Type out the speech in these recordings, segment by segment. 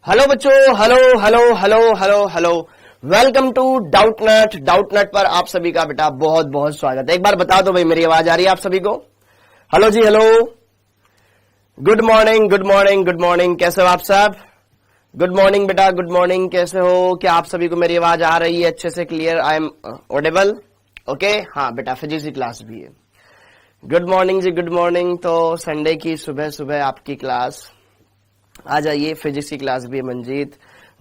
Hello बच्चों, hello hello hello hello hello, welcome to Doubtnut. Doubtnut पर आप सभी का बेटा बहुत बहुत स्वागत है। एक बार बता दो भाई, मेरी आवाज आ रही है आप सभी को? Hello ji, hello, good morning good morning good morning, कैसे हो आप सब? गुड मॉर्निंग बेटा, गुड मॉर्निंग, कैसे हो? क्या आप सभी को मेरी आवाज आ रही है अच्छे से, clear? I am audible? Okay, हाँ बेटा, फिजिक्स की क्लास भी है। Good morning ji, good morning. तो संडे की सुबह सुबह आपकी क्लास, आ जाइए, फिजिक्स की क्लास भी है। Manjeet,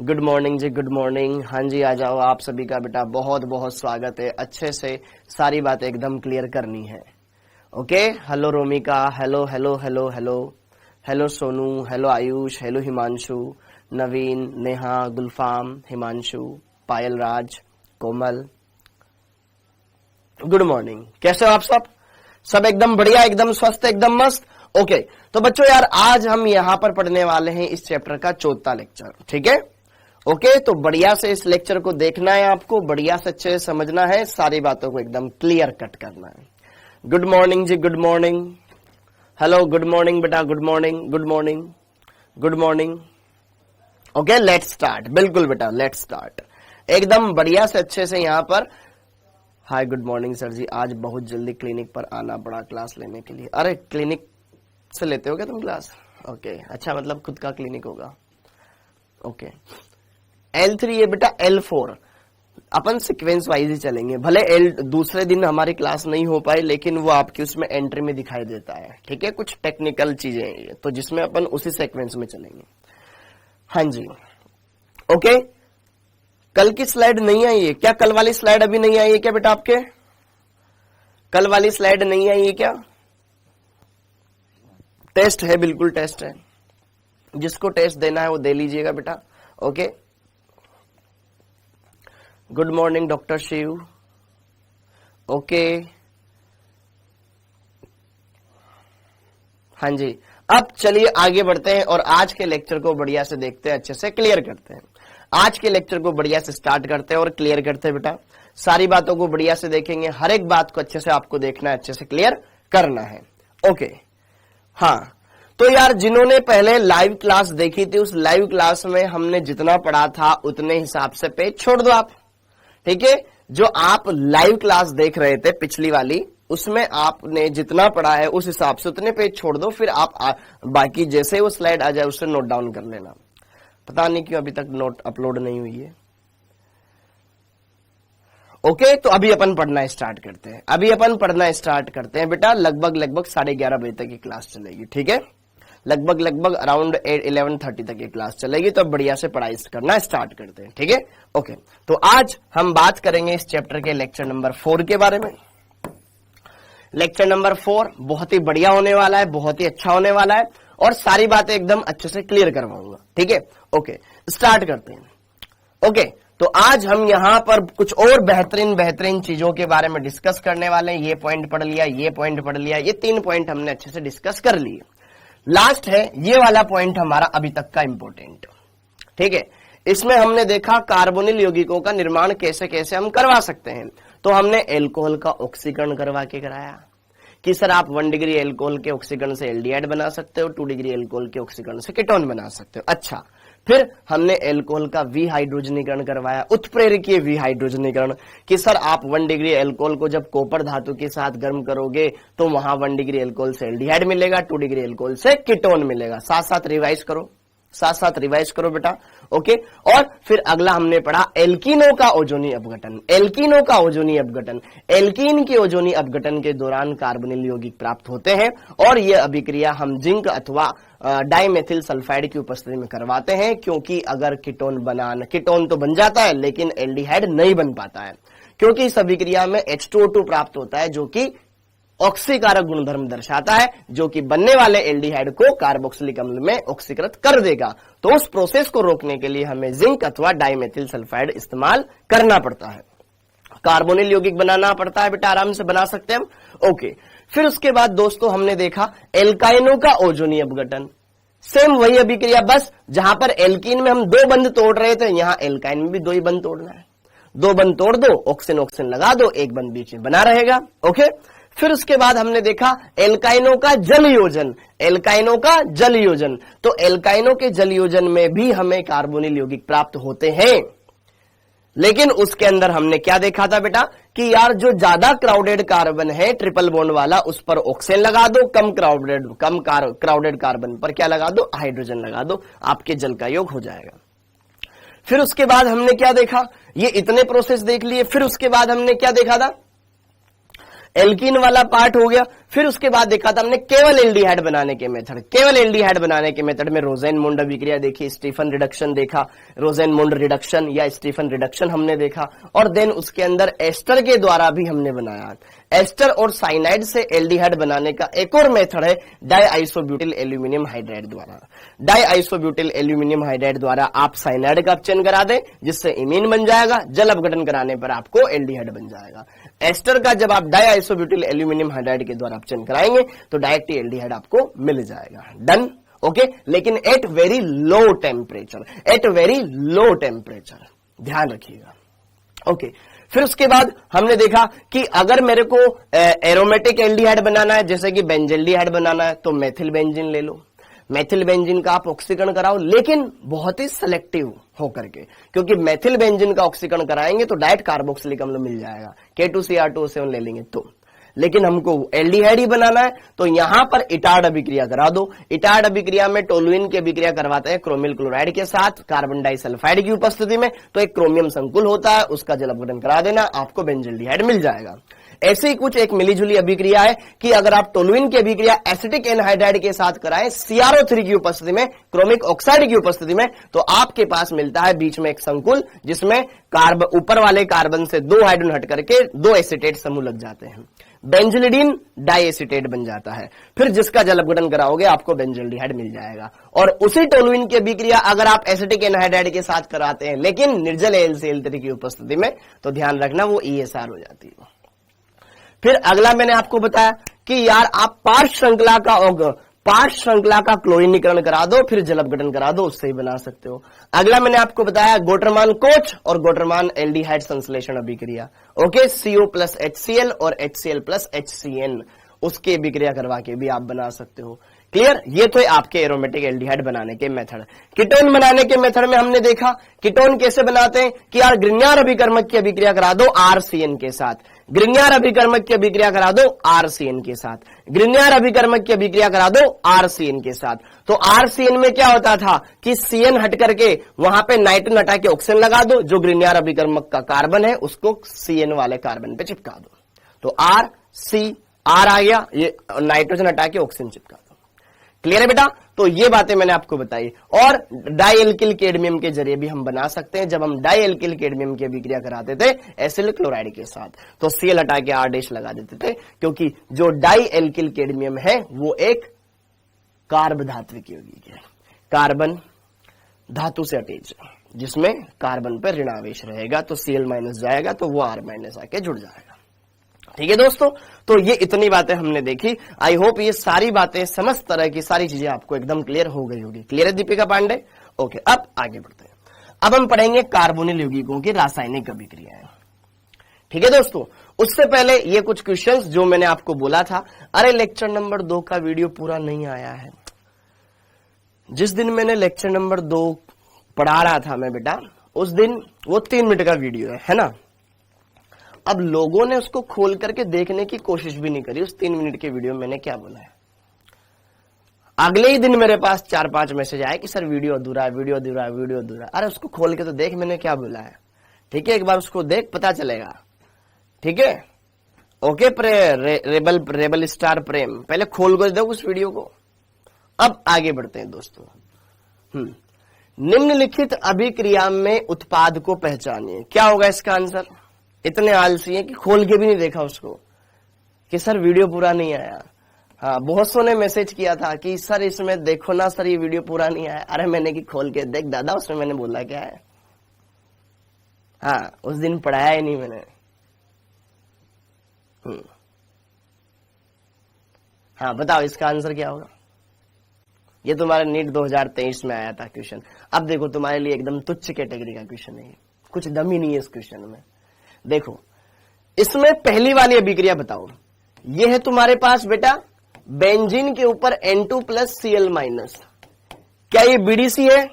good morning ji, good morning. हाँ जी, आ जाओ, आप सभी का बेटा बहुत बहुत स्वागत है। अच्छे से सारी बातें एकदम क्लियर करनी है। Okay, hello Romika, hello hello hello hello hello Sonu, hello Ayush, hello Himanshu, Naveen, Neha, Gulfam, Himanshu, Payal Raj, Komal, good morning. कैसे हो आप सब? सब एकदम बढ़िया, एकदम स्वस्थ, एकदम मस्त। ओके, तो बच्चों यार, आज हम यहां पर पढ़ने वाले हैं इस चैप्टर का चौथा लेक्चर, ठीक है? ओके, तो बढ़िया से इस लेक्चर को देखना है आपको, बढ़िया से अच्छे से समझना है, सारी बातों को एकदम क्लियर कट करना है। Good morning ji, good morning, hello, good morning बेटा, good morning, good morning, good morning. Okay, let's start. बिल्कुल बेटा, लेट्स स्टार्ट एकदम बढ़िया से अच्छे से यहां पर। हाय, गुड मॉर्निंग सर जी, आज बहुत जल्दी क्लिनिक पर आना पड़ा क्लास लेने के लिए। अरे, क्लिनिक से लेते हो क्या तुम क्लास? ओके, अच्छा, मतलब खुद का क्लिनिक होगा। ओके, L3 है बेटा, L4 अपन सीक्वेंस वाइज ही चलेंगे। भले दूसरे दिन हमारी क्लास नहीं हो पाई, लेकिन वो आपकी उसमें एंट्री में दिखाई देता है, ठीक है? कुछ टेक्निकल चीजें हैं ये, तो जिसमें अपन उसी सीक्वेंस में चलेंगे। हाँ जी, ओके। कल की स्लाइड नहीं आई है क्या? कल वाली स्लाइड अभी नहीं आई है क्या बेटा आपके? कल वाली स्लाइड नहीं आई है क्या? टेस्ट है, बिल्कुल टेस्ट है, जिसको टेस्ट देना है वो दे लीजिएगा बेटा। Okay, good morning doctor Shiv. Okay, हाँ जी, अब चलिए आगे बढ़ते हैं और आज के लेक्चर को बढ़िया से देखते हैं, अच्छे से क्लियर करते हैं। आज के लेक्चर को बढ़िया से स्टार्ट करते हैं और क्लियर करते हैं बेटा। सारी बातों को बढ़िया से देखेंगे, हर एक बात को अच्छे से आपको देखना है, अच्छे से क्लियर करना है। ओके, हाँ, तो यार जिन्होंने पहले लाइव क्लास देखी थी, उस लाइव क्लास में हमने जितना पढ़ा था उतने हिसाब से पेज छोड़ दो आप, ठीक है? जो आप लाइव क्लास देख रहे थे पिछली वाली, उसमें आपने जितना पढ़ा है उस हिसाब से उतने पेज छोड़ दो, फिर आप बाकी जैसे वो स्लाइड आ जाए उससे नोट डाउन कर लेना। पता नहीं क्यों अभी तक नोट अपलोड नहीं हुई है। ओके, तो अभी अपन पढ़ना स्टार्ट करते हैं। अभी अपन पढ़ना स्टार्ट करते हैं बेटा। लगभग 11:30 बजे तक की क्लास चलेगी, ठीक है? लगभग अराउंड 11:30 तक की क्लास चलेगी, तो बढ़िया से पढ़ाई करना स्टार्ट करते हैं, ठीक है? ओके, तो आज हम बात करेंगे इस चैप्टर के लेक्चर नंबर 4 के बारे में। लेक्चर नंबर 4 बहुत ही बढ़िया होने वाला है, बहुत ही अच्छा होने वाला है, और सारी बातें एकदम अच्छे से क्लियर करवाऊंगा, ठीक है? ओके, स्टार्ट करते हैं। ओके, तो आज हम यहां पर कुछ और बेहतरीन बेहतरीन चीजों के बारे में डिस्कस करने वाले हैं। ये पॉइंट पढ़ लिया, ये पॉइंट पढ़ लिया, ये 3 पॉइंट हमने अच्छे से डिस्कस कर लिए। लास्ट है ये वाला पॉइंट हमारा अभी तक का इंपॉर्टेंट, ठीक है? इसमें हमने देखा कार्बोनिल यौगिकों का निर्माण कैसे कैसे हम करवा सकते हैं। तो हमने एल्कोहल का ऑक्सीकरण करवा के कराया कि सर आप 1 डिग्री एल्कोहल के ऑक्सीकरण से एल्डिहाइड बना सकते हो, 2 डिग्री एल्कोहल के ऑक्सीकरण से कीटोन बना सकते हो। अच्छा, फिर हमने एल्कोहल का विहाइड्रोजनीकरण करवाया, उत्प्रेरकीय विहाइड्रोजनीकरण, कि सर आप 1 डिग्री एल्कोहल को जब कॉपर धातु के साथ गर्म करोगे तो वहां 1 डिग्री एल्कोहल से एल्डिहाइड मिलेगा, 2 डिग्री एल्कोहल से कीटोन मिलेगा। साथ साथ रिवाइज करो, साथ साथ रिवाइज करो बेटा। ओके, और फिर अगला हमने पढ़ा एल्कीनों का ओजोनी अपघटन। एल्कीनों का ओजोनी अपघटन, एल्कीन के ओजोनी अपघटन के दौरान कार्बोनिल यौगिक प्राप्त होते हैं, और यह अभिक्रिया हम जिंक अथवा डाइमेथिल सल्फाइड की उपस्थिति में करवाते हैं, क्योंकि अगर कीटोन तो बन जाता है लेकिन एल्डिहाइड नहीं बन पाता है, क्योंकि इस अभिक्रिया में H2O2 प्राप्त होता है, जो कि ऑक्सीकारक गुणधर्म दर्शाता है, जो कि बनने वाले एल्डिहाइड को कार्बोक्सिलिक अम्ल में ऑक्सीकृत कर देगा। तो उस प्रोसेस को रोकने के लिए हमें जिंक अथवा डाइमेथिल सल्फाइड इस्तेमाल करना पड़ता है। कार्बोनिल यौगिक बनाना पड़ता है बेटा, आराम से बना सकते हैं हम। ओके, फिर उसके बाद दोस्तों हमने देखा एल्काइनों का ओजोनी अपघटन। सेम वही अभिक्रिया, बस जहां पर एल्कीन में हम 2 बंध तोड़ रहे थे, यहां एल्काइन में भी 2 ही बंध तोड़ना है। 2 बंध तोड़ दो, ऑक्सीजन ऑक्सीजन लगा दो, 1 बंध बीच में बना रहेगा। ओके, फिर उसके बाद हमने देखा एल्काइनों का जल योजन, एल्काइनों का जल योजन। तो एल्काइनों के जल योजन में भी हमें कार्बोनिल यौगिक प्राप्त होते हैं, लेकिन उसके अंदर हमने क्या देखा था बेटा कि यार जो ज्यादा क्राउडेड कार्बन है ट्रिपल बॉन्ड वाला उस पर ऑक्सीजन लगा दो, कम क्राउडेड कार्बन पर क्या लगा दो, हाइड्रोजन लगा दो, आपके जल का योग हो जाएगा। फिर उसके बाद हमने क्या देखा, ये इतने प्रोसेस देख लिए। फिर उसके बाद हमने क्या देखा था, एल्कीन वाला पार्ट हो गया। फिर उसके बाद देखा था हमने केवल एल्डिहाइड बनाने के मेथड, केवल एल्डिहाइड बनाने के मेथड में रोजेनमुंड अभिक्रिया देखी, स्टीफन रिडक्शन देखा, रोजेनमुंड रिडक्शन या स्टीफन रिडक्शन हमने देखा, और देन उसके अंदर एस्टर के द्वारा भी हमने बनाया। एस्टर और साइनाइड से एल्डिहाइड बनाने का एक और मेथड है डाइआइसोब्यूटिल एल्यूमिनियम हाइड्राइड द्वारा। डाइआइसोब्यूटिल एल्यूमिनियम हाइड्राइड द्वारा आप साइनाइड का अपचयन करा दें जिससे इमीन बन जाएगा, जल अपघटन कराने पर आपको एल्डिहाइड बन जाएगा। एस्टर का जब आप डाइआइसोब्यूटिल एल्यूमिनियम हाइड्राइड के द्वारा अपचयन कराएंगे तो डायरेक्ट एल्डिहाइड आपको मिल जाएगा। डन, ओके, लेकिन at very low temperature, at very low temperature, ध्यान रखिएगा। ओके, फिर उसके बाद हमने देखा कि अगर मेरे को एरोमेटिक एल्डिहाइड बनाना है, जैसे कि बेंजल्डिहाइड बनाना है, तो मेथिल बेंजीन ले लो। मेथिल बेंजीन का आप ऑक्सीकरण कराओ, लेकिन बहुत ही सिलेक्टिव होकर के, क्योंकि मेथिल बेंजीन का ऑक्सीकरण कराएंगे तो डायरेक्ट कार्बोक्सिलिक अम्ल मिल जाएगा, K2CR2O7 ले लेंगे तो। लेकिन हमको एल्डिहाइड ही बनाना है तो यहां पर इटार्ड अभिक्रिया करा दो। इटार्ड अभिक्रिया में टोलुइन की अभिक्रिया करवाते हैं क्रोमिल क्लोराइड के साथ कार्बन डाइसल्फाइड की उपस्थिति में, तो एक क्रोमियम संकुल होता है, उसका जल अपघटन करा देना, आपको बेंजल्डिहाइड मिल जाएगा। ऐसे ही कुछ एक मिलीजुली अभिक्रिया है कि अगर आप टोलुइन की अभिक्रिया एसिटिक एनहाइड्राइड के साथ कराएं CrO3 की उपस्थिति में, क्रोमिक ऑक्साइड की उपस्थिति में, तो आपके पास मिलता है बीच में एक संकुल जिसमें ऊपर वाले कार्बन से 2 हाइड्रोजन हट करके 2 एसिटेट समूह लग जाते हैं, बेंजलिडीन डाइएसिटेट बन जाता है। फिर जिसका जल अपघटन कराओगे आपको बेंजल्डिहाइड मिल जाएगा। और उसी टोलुइन की अभिक्रिया अगर आप एसिटिक एनहाइड्राइड के साथ कराते हैं लेकिन निर्जल AlCl3 की उपस्थिति में, तो ध्यान रखना वो ESR हो जाती है। फिर अगला मैंने आपको बताया कि यार आप पार्श्व श्रृंखला का क्लोरीनीकरण करा दो, फिर जल अपघटन करा दो, उससे ही बना सकते हो। अगला मैंने आपको बताया गोटरमान कोच और गोटरमान एल्डिहाइड संश्लेषण अभिक्रिया, ओके, CO प्लस HCl और HCl प्लस HCN, उसकी अभिक्रिया करवा के भी आप बना सकते हो। क्लियर, ये तो आपके एरोमेटिक एल्डिहाइड बनाने के मेथड। कीटोन बनाने के मेथड में हमने देखा कीटोन कैसे बनाते हैं कि यार ग्रिग्नार अभिकर्मक की अभिक्रिया करा दो RCN के साथ, ग्रिग्नार अभिकर्मक की अभिक्रिया करा दो RCN के साथ, ग्रिग्नार अभिकर्मक की अभिक्रिया करा दो RCN के साथ। तो RCN में क्या होता था कि CN हट करके वहां पे नाइट्रोजन हटा के ऑक्सीजन लगा दो, जो ग्रिग्नार अभिकर्मक का कार्बन है उसको CN वाले कार्बन पे चिपका दो, तो R आ गया, ये नाइट्रोजन हटा के ऑक्सीजन चिपका दो। क्लियर है बेटा, तो ये बातें मैंने आपको बताई। और डाइएल्किल कैडमियम के जरिए भी हम बना सकते हैं। जब हम डाइएल्किल कैडमियम की अभिक्रिया कराते थे एसिल क्लोराइड के साथ तो Cl हटा के R- लगा देते थे, क्योंकि जो डाइएल्किल कैडमियम है वो एक कार्ब धात्विक यौगिक है, कार्बन धातु से अटैच, जिसमें कार्बन पर ऋणावेश रहेगा, तो Cl माइनस जाएगा तो वो R- आके जुड़ जाएगा। ठीक है दोस्तों, तो ये इतनी बातें हमने देखी। आई होप ये सारी बातें, समस्त तरह की सारी चीजें आपको एकदम क्लियर हो गई होगी। क्लियर है दीपिका पांडे? ओके, अब आगे बढ़ते हैं। अब हम पढ़ेंगे कार्बोनिल यौगिकों की रासायनिक अभिक्रियाएं। ठीक है दोस्तों, उससे पहले ये कुछ क्वेश्चंस जो मैंने आपको बोला था, अरे लेक्चर नंबर 2 का वीडियो पूरा नहीं आया है। जिस दिन मैंने लेक्चर नंबर 2 पढ़ा रहा था मैं बेटा, उस दिन वो 3 मिनट का वीडियो है ना। अब लोगों ने उसको खोल करके देखने की कोशिश भी नहीं करी, उस 3 मिनट के वीडियो में मैंने क्या बोला है। अगले ही दिन मेरे पास 4-5 मैसेज आए कि सर वीडियो अधूरा है, वीडियो अधूरा है, वीडियो अधूरा है। अरे उसको खोल के तो देख मैंने क्या बोला है। ठीक है, एक बार उसको देख, पता चलेगा। ठीक है, ओके। रेबल स्टार प्रेम, पहले खोल कर दो उस वीडियो को। अब आगे बढ़ते हैं दोस्तों। निम्नलिखित अभिक्रिया में उत्पाद को पहचानिए। क्या होगा इसका आंसर? इतने आलसी हैं कि खोल के भी नहीं देखा उसको, कि सर वीडियो पूरा नहीं आया। हाँ, बहुत सौ ने मैसेज किया था कि सर इसमें देखो ना सर, ये वीडियो पूरा नहीं आया। अरे मैंने कि खोल के देख दादा, उसमें मैंने बोला क्या है। हाँ, उस दिन पढ़ाया ही नहीं मैंने। हाँ बताओ, इसका आंसर क्या होगा? ये तुम्हारे नीट 2023 में आया था क्वेश्चन। अब देखो, तुम्हारे लिए एकदम तुच्छ कैटेगरी का क्वेश्चन है, कुछ दम ही नहीं है इस क्वेश्चन में। देखो, इसमें पहली वाली अभिक्रिया बताओ, ये है तुम्हारे पास बेटा बेंजीन के ऊपर N2 प्लस Cl माइनस, क्या ये बीडीसी है?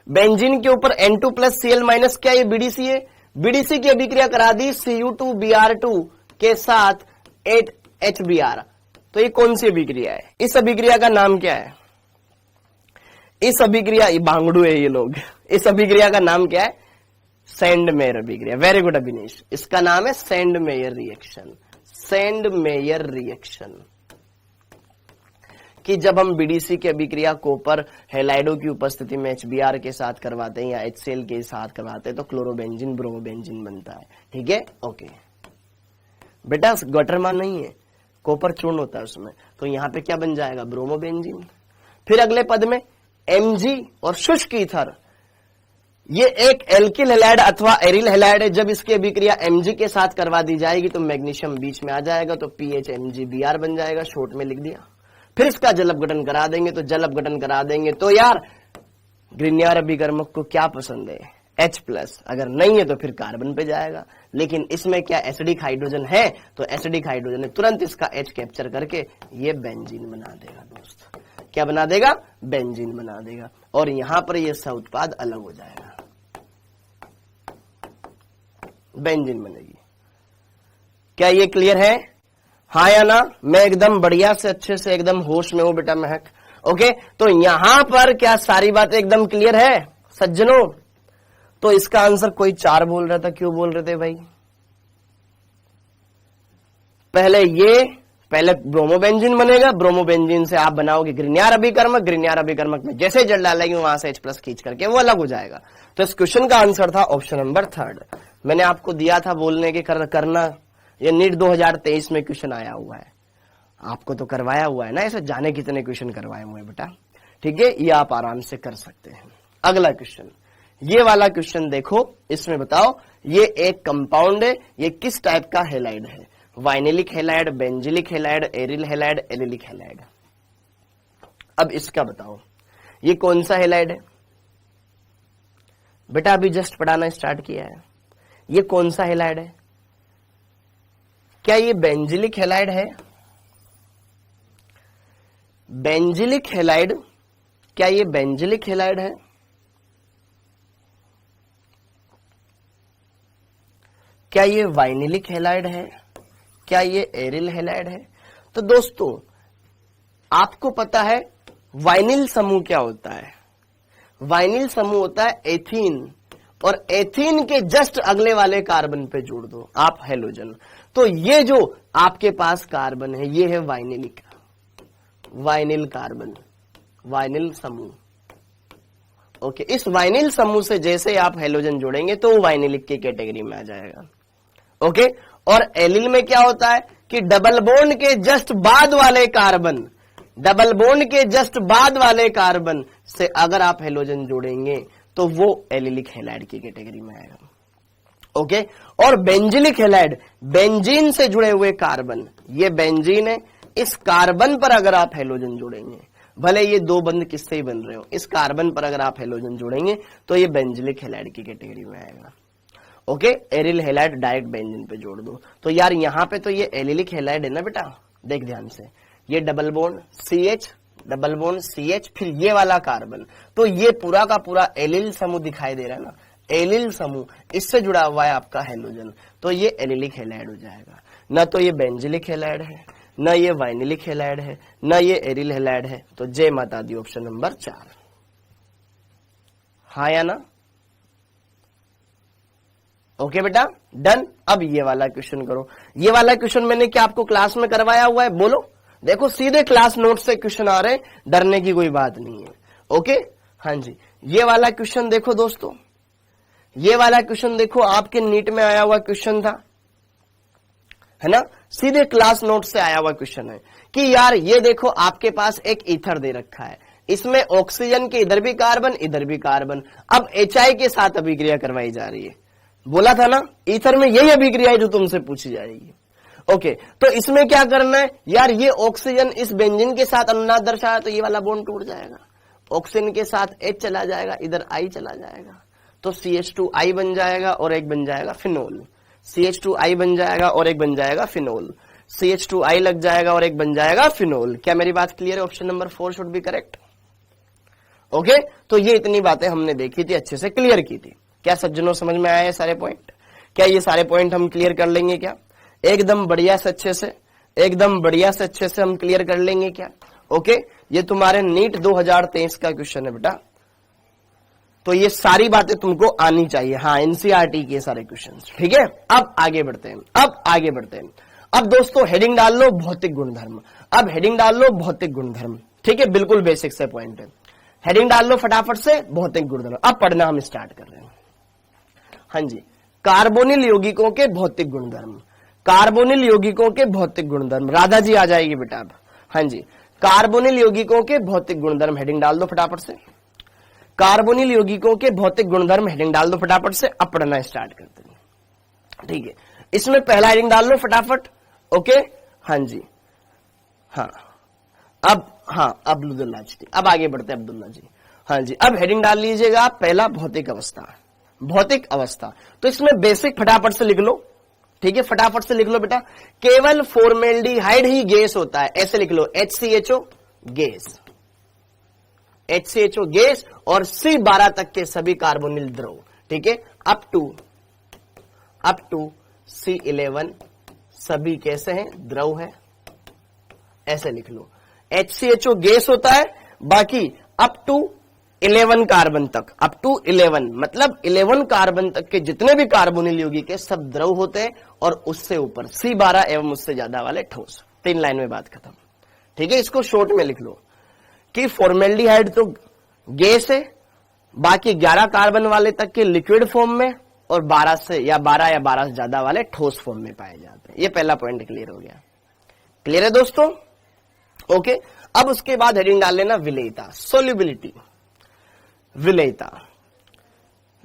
बेंजीन के ऊपर N2 प्लस Cl माइनस, क्या ये बीडीसी है? बीडीसी की अभिक्रिया करा दी Cu2Br2 के साथ 8HBr, तो ये कौन सी अभिक्रिया है? इस अभिक्रिया का नाम क्या है? इस अभिक्रिया, ये बांगड़ू है ये लोग, इस अभिक्रिया का नाम क्या है? सेंड मेयर अभिक्रिया। वेरी गुड अभिनेश, इसका नाम है send mayor reaction. Send mayor reaction कि जब हम बीडीसी की अभिक्रिया कॉपर हैलाइडो की उपस्थिति में HBr के साथ करवाते हैं या HCl के साथ करवाते हैं तो क्लोरोबेंजीन ब्रोमोबेंजीन बनता है। ठीक है, ओके बेटा, गटरमान नहीं है, कॉपर चूर्ण होता है उसमें, तो यहां पे क्या बन जाएगा? ब्रोमोबेंजीन। फिर अगले पद में Mg और शुष्क ईथर, ये एक एल्किल हैलाइड अथवा एरिल हैलाइड है। जब इसकी अभिक्रिया Mg के साथ करवा दी जाएगी तो मैग्नीशियम बीच में आ जाएगा, तो PHMgBr बन जाएगा, शॉर्ट में लिख दिया। फिर इसका जल अपघटन करा देंगे, तो जल अपघटन करा देंगे तो यार ग्रिग्नार्ड अभिकर्मक को क्या पसंद है? H+, अगर नहीं है तो फिर कार्बन पे जाएगा, लेकिन इसमें क्या एसिडिक हाइड्रोजन है, तो एसिडिक हाइड्रोजन ने तुरंत इसका H कैप्चर करके ये बेंजीन बना देगा दोस्त। क्या बना देगा? बेंजीन बना देगा, और यहां पर ये सह उत्पाद अलग हो जाएगा, बेंजीन बनेगी। क्या ये क्लियर है? हाँ या ना? मैं एकदम बढ़िया से अच्छे से एकदम होश में हूं बेटा महक। ओके, तो यहां पर क्या सारी बातें एकदम क्लियर है सज्जनों? तो इसका आंसर कोई 4 बोल रहा था, क्यों बोल रहे थे भाई? पहले ब्रोमोबेंजीन बनेगा, ब्रोमोबेंजीन से आप बनाओगे ग्रिग्नार्ड अभिकर्मक, ग्रिग्नार्ड अभिकर्मक में जैसे जल डालेंगे वहां से H+ खींच करके वो अलग हो जाएगा। तो इस क्वेश्चन का आंसर था ऑप्शन नंबर 3। मैंने आपको दिया था बोलने के करना, ये नीट 2023 में क्वेश्चन आया हुआ है, आपको तो करवाया हुआ है ना, ऐसे जाने कितने क्वेश्चन करवाए हुए हैं बेटा। ठीक है, ये आप आराम से कर सकते हैं। अगला क्वेश्चन, ये वाला क्वेश्चन देखो, इसमें बताओ ये एक कंपाउंड है, ये किस टाइप का हैलाइड है? Vinylic halide, benzylic halide, aryl halide, allylic halide. अब इसका बताओ ये कौन सा हैलाइड है? बेटा अभी जस्ट पढ़ाना स्टार्ट किया है, ये कौन सा हैलाइड है? क्या ये बेंजिलिक हैलाइड है? बेंजिलिक हैलाइड, क्या ये बेंजिलिक हैलाइड है? क्या ये वाइनिलिक हैलाइड है? क्या ये एरिल हैलाइड है? तो दोस्तों आपको पता है वाइनिल समूह क्या होता है? वाइनिल समूह होता है एथीन, और एथीन के जस्ट अगले वाले कार्बन पे जोड़ दो आप हैलोजन, तो ये जो आपके पास कार्बन है ये है वाइनिलिक, वाइनिल कार्बन, वाइनिल समूह। ओके, इस वाइनिल समूह से जैसे आप हैलोजन जोड़ेंगे तो वो वाइनिलिक की कैटेगरी में आ जाएगा। ओके, और एलिल में क्या होता है कि डबल बॉन्ड के जस्ट बाद वाले कार्बन, डबल बॉन्ड के जस्ट बाद वाले कार्बन से अगर आप हैलोजन जोड़ेंगे तो वो एलिलिक हैलाइड की कैटेगरी में आएगा। ओके, और बेंजिलिक हैलाइड, बेंजीन से जुड़े हुए कार्बन, ये बेंजीन है, इस कार्बन पर अगर आप हैलोजन जोड़ेंगे, भले ये 2 बंध किससे ही बन रहे हो, इस कार्बन पर अगर आप हैलोजन जोड़ेंगे तो ये बेंजिलिक हैलाइड की कैटेगरी में आएगा। Okay, aryl halide direct benzene पे जोड़ दो, तो यार यहां पे तो ये एलिलिक हैलाइड है ना बेटा, देख ध्यान से, ये double bond CH, double bond CH, फिर ये वाला कार्बन, तो ये पूरा का पूरा एलिल समूह दिखाई दे रहा है ना, एलिल समूह, इससे जुड़ा हुआ है आपका हैलोजन, तो ये एलिलिक हैलाइड हो जाएगा। न तो ये बेंजिलिक हैलाइड है, न ये वाइनिलिक हैलाइड है, न ये एरिल हैलाइड है, तो जय माता दी ऑप्शन नंबर 4। हाँ या ना? ओके बेटा, डन। अब ये वाला क्वेश्चन करो। ये वाला क्वेश्चन मैंने क्या आपको क्लास में करवाया हुआ है? बोलो, देखो सीधे क्लास नोट से क्वेश्चन आ रहे हैं, डरने की कोई बात नहीं है। ओके, हाँ जी, ये वाला क्वेश्चन देखो दोस्तों, ये वाला क्वेश्चन देखो, आपके नीट में आया हुआ क्वेश्चन था, है ना, सीधे क्लास नोट से आया हुआ क्वेश्चन है कि यार ये देखो आपके पास एक ईथर दे रखा है, इसमें ऑक्सीजन के इधर भी कार्बन इधर भी कार्बन, अब HI के साथ अभिक्रिया करवाई जा रही है। बोला था ना ईथर में यही अभिक्रिया है जो तुमसे पूछी जाएगी। ओके, तो इसमें क्या करना है यार, ये ऑक्सीजन इस बेंजीन के साथ अनुनाद दर्शाया तो ये वाला बॉन्ड टूट जाएगा, ऑक्सीजन के साथ H चला जाएगा, इधर I चला जाएगा, तो CH2I बन जाएगा और एक बन जाएगा फिनोल, CH2I बन जाएगा और एक बन जाएगा फिनोल। CH2I लग जाएगा और एक बन जाएगा फिनोल। क्या मेरी बात क्लियर है? Option number 4 should be correct. Okay, तो ये इतनी बातें हमने देखी थी, अच्छे से क्लियर की थी। क्या सज्जनों समझ में आया सारे पॉइंट? क्या ये सारे पॉइंट हम क्लियर कर लेंगे क्या? एकदम बढ़िया से अच्छे से, एकदम बढ़िया से अच्छे से हम क्लियर कर लेंगे क्या? ओके, ये तुम्हारे नीट 2023 का क्वेश्चन है बेटा, तो ये सारी बातें तुमको आनी चाहिए। हाँ, एनसीईआरटी के सारे क्वेश्चंस, ठीक है। अब आगे बढ़ते हैं, अब आगे बढ़ते हैं। अब दोस्तों हेडिंग डाल लो भौतिक गुणधर्म, अब हेडिंग डाल लो भौतिक गुणधर्म, ठीक है, बिल्कुल बेसिक से पॉइंट है। हेडिंग डाल लो फटाफट से भौतिक गुणधर्म। अब पढ़ना हम स्टार्ट कर रहे हैं। हाँ जी, कार्बोनिल यौगिकों के भौतिक गुणधर्म, कार्बोनिल यौगिकों के भौतिक गुणधर्म। राधा जी आ जाएगी बेटा अब। हाँ जी, कार्बोनिल यौगिकों के भौतिक गुणधर्म, हेडिंग डाल दो फटाफट से। कार्बोनिल यौगिकों के भौतिक गुणधर्म, हेडिंग डाल दो फटाफट से। अब पढ़ना स्टार्ट करते हैं, ठीक है। इसमें पहला हेडिंग डाल लो फटाफट। ओके, हाँ जी, हाँ अब, हाँ अब्दुल्ला जी, अब आगे बढ़ते हैं अब्दुल्ला जी। हाँ जी, अब हेडिंग डाल लीजिएगा पहला भौतिक अवस्था, भौतिक अवस्था। तो इसमें बेसिक फटाफट से लिख लो, ठीक है, फटाफट से लिख लो बेटा। केवल फॉर्मेल्डिहाइड ही गैस होता है, ऐसे लिख लो, HCHO गैस, HCHO गैस और C12 तक के सभी कार्बोनिल द्रव, ठीक है, अप टू C11 सभी कैसे हैं? द्रव है, ऐसे लिख लो। HCHO गैस होता है, बाकी अप टू 11 कार्बन तक, अप टू 11 मतलब 11 कार्बन तक के जितने भी कार्बोनिल यौगिक है सब द्रव होते हैं, और उससे ऊपर C12 एवं उससे ज्यादा वाले ठोस। 3 लाइन में बात खत्म, ठीक है। इसको शॉर्ट में लिख लो कि फॉर्मेल्डिहाइड तो गैस है, बाकी 11 कार्बन वाले तक के लिक्विड फॉर्म में, और 12 या 12 से ज्यादा वाले ठोस फॉर्म में पाए जाते हैं। ये पहला पॉइंट क्लियर हो गया। क्लियर है दोस्तों? ओके, अब उसके बाद हेडिंग डाल लेना विलेयता, सोल्यूबिलिटी, विलेयता,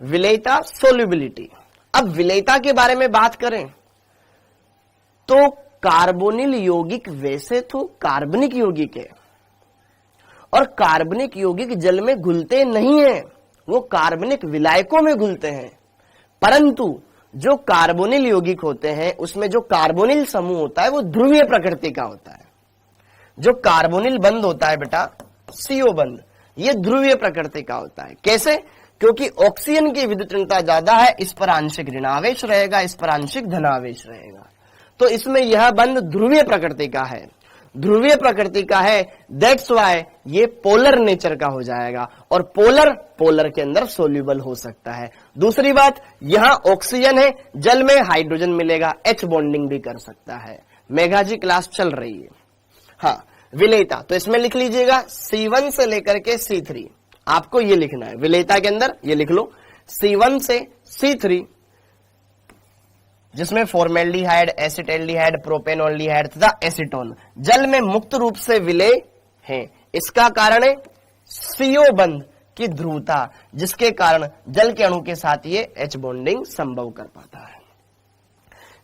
विलेयता सोल्यूबिलिटी। अब विलेयता के बारे में बात करें तो कार्बोनिल यौगिक वैसे तो कार्बनिक यौगिक है, और कार्बनिक यौगिक जल में घुलते नहीं है, वो कार्बनिक विलायकों में घुलते हैं। परंतु जो कार्बोनिल यौगिक होते हैं उसमें जो कार्बोनिल समूह होता है वो ध्रुवीय प्रकृति का होता है। जो कार्बोनिल बंध होता है बेटा, CO बंध, ये ध्रुवीय प्रकृति का होता है। कैसे? क्योंकि ऑक्सीजन की विद्युतीयता ज्यादा है, इस पर आंशिक ऋणावेश रहेगा, इस पर आंशिक धनावेश रहेगा, तो इसमें यह बंध ध्रुवीय प्रकृति का है, ध्रुवीय प्रकृति का है। दैट्स वाई ये पोलर नेचर का हो जाएगा, और पोलर के अंदर सोल्यूबल हो सकता है। दूसरी बात, यहां ऑक्सीजन है, जल में हाइड्रोजन मिलेगा, H बॉन्डिंग भी कर सकता है। मेघा जी क्लास चल रही है। हाँ, विलेयता, तो इसमें लिख लीजिएगा C1 से लेकर के C3, आपको ये लिखना है विलेयता के अंदर, ये लिख लो C1 से C3, जिसमें फॉर्मेल्डिहाइड, एसिटाल्डिहाइड, प्रोपेनोल्डिहाइड तथा एसीटोन जल में मुक्त रूप से विलेय हैं। इसका कारण है CO बंध की ध्रुवता, जिसके कारण जल के अणु के साथ ये H बॉन्डिंग संभव कर पाता है।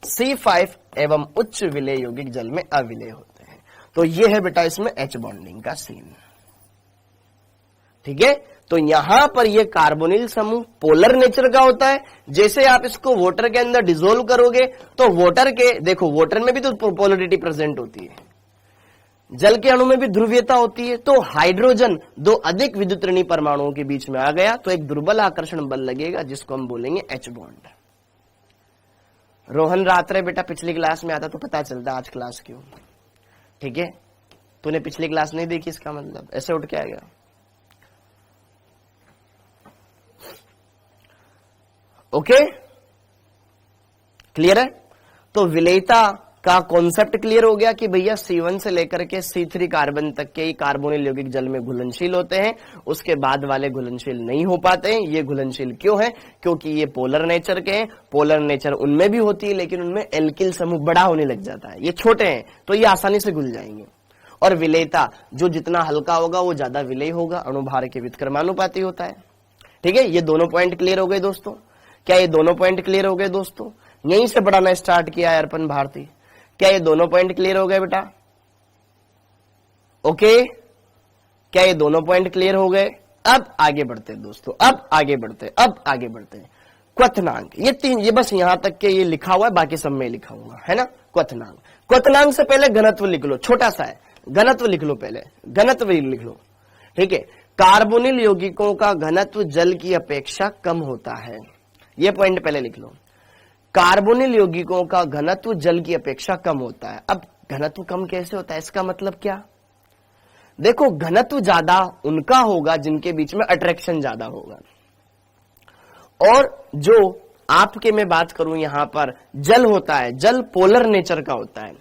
C5 एवं उच्च विलेय यौगिक जल में अविलेय होते हैं। तो ये है बेटा इसमें H बॉन्डिंग का सीन, ठीक है। तो यहां पर ये कार्बोनिल समूह पोलर नेचर का होता है। जैसे आप इसको वाटर के अंदर डिसोल्व करोगे तो वाटर के, देखो वाटर में भी तो पोलरिटी प्रेजेंट होती है, जल के अणु में भी ध्रुवीयता होती है। तो हाइड्रोजन दो अधिक विद्युत ऋणी परमाणुओं के बीच में आ गया तो एक दुर्बल आकर्षण बल लगेगा, जिसको हम बोलेंगे H बॉन्ड। रोहन रात्रे बेटा पिछली क्लास में आता तो पता चलता आज क्लास क्यों, ठीक है। तूने पिछली क्लास नहीं देखी, इसका मतलब ऐसे उठ के आ गया। ओके, क्लियर है? तो विलेयता का कॉन्सेप्ट क्लियर हो गया कि भैया C1 से लेकर के C3 कार्बन तक के कार्बोनिल यौगिक जल में घुलनशील होते हैं, उसके बाद वाले घुलनशील नहीं हो पाते हैं। ये घुलनशील क्यों है? क्योंकि ये पोलर नेचर के हैं। पोलर नेचर उनमें भी होती है, लेकिन उनमें एल्किल समूह बड़ा होने लग जाता है, ये छोटे हैं तो ये आसानी से घुल जाएंगे। और विलेयता, जो जितना हल्का होगा वो ज्यादा विलेय होगा, अणुभार के व्युत्क्रमानुपाती होता है, ठीक है। ये दोनों पॉइंट क्लियर हो गए दोस्तों? क्या ये दोनों पॉइंट क्लियर हो गए दोस्तों? यहीं से पढ़ाना स्टार्ट किया है अर्पण भारती। क्या ये दोनों पॉइंट क्लियर हो गए बेटा? ओके, क्या ये दोनों पॉइंट क्लियर हो गए? अब आगे बढ़ते हैं दोस्तों, अब आगे बढ़ते हैं। क्वथनांक, ये तीन, ये बस यहां तक के ये लिखा हुआ है, बाकी सब में लिखा हुआ है ना। क्वथनांक, क्वथनांक से पहले घनत्व लिख लो, छोटा सा है, घनत्व लिख लो, पहले घनत्व लिख लो, ठीक है। कार्बोनिल यौगिकों का घनत्व जल की अपेक्षा कम होता है, ये पॉइंट पहले लिख लो। कार्बोनिल यौगिकों का घनत्व जल की अपेक्षा कम होता है। अब घनत्व कम कैसे होता है, इसका मतलब क्या? देखो, घनत्व ज्यादा उनका होगा जिनके बीच में अट्रैक्शन ज्यादा होगा, और जो आपके मैं बात करूं यहां पर जल होता है, जल पोलर नेचर का होता है,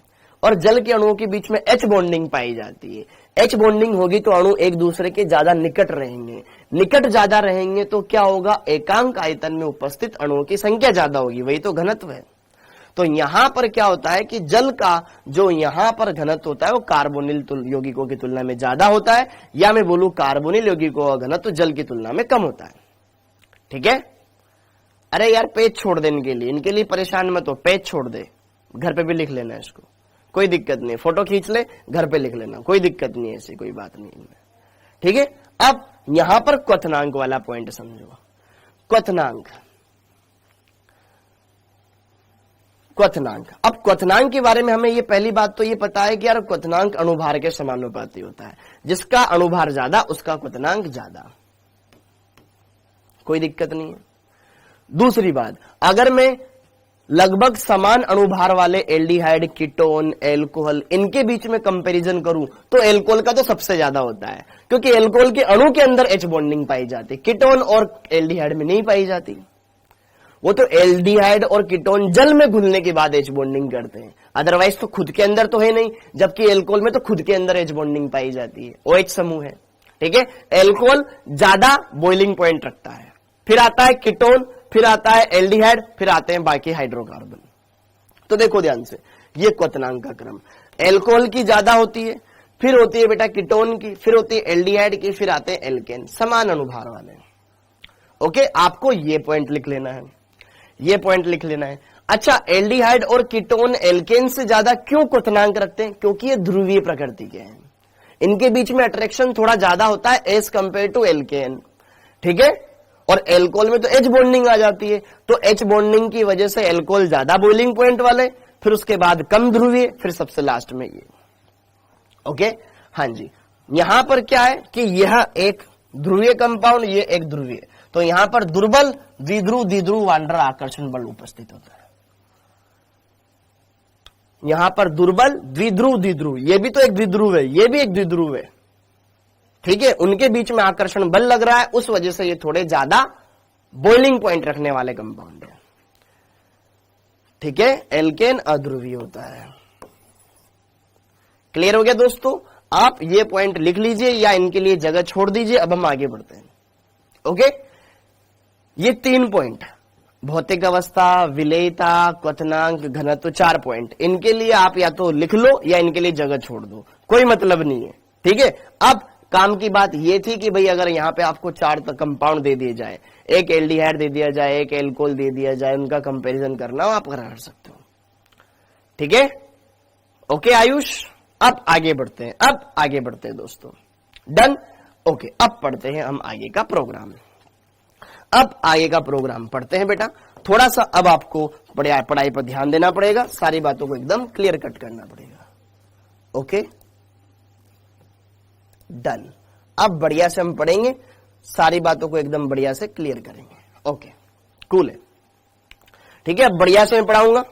और जल के अणुओं के बीच में H बॉन्डिंग पाई जाती है। H बॉन्डिंग होगी तो अणु एक दूसरे के ज्यादा निकट रहेंगे, निकट ज्यादा रहेंगे तो क्या होगा, एकांक आयतन में उपस्थित अणुओं की संख्या ज्यादा होगी, वही तो घनत्व है। तो यहां पर क्या होता है कि जल का जो यहां पर घनत्व होता है वो कार्बोनिल यौगिकों की तुलना में ज्यादा होता है, या मैं बोलूं कार्बोनिल यौगिकों का घनत्व जल की तुलना में कम होता है, ठीक है। अरे यार पेज छोड़ दे इनके लिए परेशान मत हो, पेज छोड़ दे, घर पे भी लिख लेना इसको, कोई दिक्कत नहीं, फोटो खींच ले घर पे लिख लेना, कोई दिक्कत नहीं है, ऐसी कोई बात नहीं है, ठीक है। अब यहां पर क्वथनांक वाला पॉइंट समझो। क्वथनांक, क्वथनांक, अब क्वथनांक के बारे में हमें ये पहली बात तो ये पता है कि यार क्वथनांक अणुभार के समानुपाती होता है, जिसका अणुभार ज्यादा उसका क्वथनांक ज्यादा, कोई दिक्कत नहीं है। दूसरी बात, अगर मैं लगभग समान अणुभार वाले एल्डिहाइड, कीटोन, एल्कोहल इनके बीच में कंपैरिजन करूं तो एल्कोहल का तो सबसे ज्यादा होता है, क्योंकि एल्कोहल के अणु के अंदर H बॉन्डिंग पाई जाती, कीटोन और एल्डिहाइड में नहीं पाई जाती। वो तो एल्डिहाइड और कीटोन जल में घुलने के बाद H बॉन्डिंग करते हैं, अदरवाइज तो खुद के अंदर तो है नहीं, जबकि एल्कोहल में तो खुद के अंदर H बॉन्डिंग पाई जाती है, OH समूह है, ठीक है। एल्कोहल ज्यादा बॉइलिंग पॉइंट रखता है, फिर आता है कीटोन, फिर आता है एल्डिहाइड, फिर आते हैं बाकी हाइड्रोकार्बन। तो देखो ध्यान से, ये क्वथनांक का क्रम, एल्कोहल की ज्यादा होती है, फिर होती है बेटा कीटोन की, फिर होती है एल्डिहाइड की, फिर आते हैं एल्केन, समान अणुभार वाले। ओके, आपको ये पॉइंट लिख लेना है, ये पॉइंट लिख लेना है। अच्छा, एल्डिहाइड और कीटोन एल्केन से ज्यादा क्यों क्वथनांक रखते हैं? क्योंकि ये ध्रुवीय प्रकृति के हैं, इनके बीच में अट्रैक्शन थोड़ा ज्यादा होता है एज कंपेयर टू एल्केन, ठीक है। और एल्कोहल में तो H बॉन्डिंग आ जाती है, तो H बॉन्डिंग की वजह से एल्कोहल ज्यादा बॉइलिंग पॉइंट वाले, फिर उसके बाद कम ध्रुवीय, फिर सबसे लास्ट में ये। ओके, हाँ जी, यहां पर क्या है कि यह एक ध्रुवीय कंपाउंड, ये एक ध्रुवीय, तो यहां पर दुर्बल द्विध्रुव वांडर आकर्षण बल उपस्थित होता है। यहां पर दुर्बल द्विध्रुव, ये भी तो एक द्विध्रुव है, ये भी एक द्विध्रुव है, ठीक है। उनके बीच में आकर्षण बल लग रहा है, उस वजह से ये थोड़े ज्यादा बॉइलिंग पॉइंट रखने वाले कंपाउंड है, ठीक है। एल्केन अध्रुवीय होता है। क्लियर हो गया दोस्तों? आप ये पॉइंट लिख लीजिए या इनके लिए जगह छोड़ दीजिए। अब हम आगे बढ़ते हैं। ओके, ये 3 पॉइंट, भौतिक अवस्था, विलेयता, क्वथनांक, घनत्व, 4 पॉइंट, इनके लिए आप या तो लिख लो या इनके लिए जगह छोड़ दो, कोई मतलब नहीं है, ठीक है। अब काम की बात ये थी कि भाई अगर यहां पे आपको 4 कंपाउंड दे दिए जाए, एक एल्डिहाइड दे दिया जाए, एक एल्कोहल दे दिया जाए, उनका कंपैरिजन करना हो आप कर सकते हो, ठीक है। ओके आयुष, अब आगे बढ़ते हैं, दोस्तों, डन। ओके, अब पढ़ते हैं हम आगे का प्रोग्राम। अब आगे का प्रोग्राम पढ़ते हैं बेटा। थोड़ा सा अब आपको पढ़ाई पर ध्यान देना पड़ेगा, सारी बातों को एकदम क्लियर कट करना पड़ेगा। Okay done. अब बढ़िया से हम पढ़ेंगे, सारी बातों को एकदम बढ़िया से क्लियर करेंगे। ओके कूल है, ठीक है। अब बढ़िया से मैं पढ़ाऊंगा।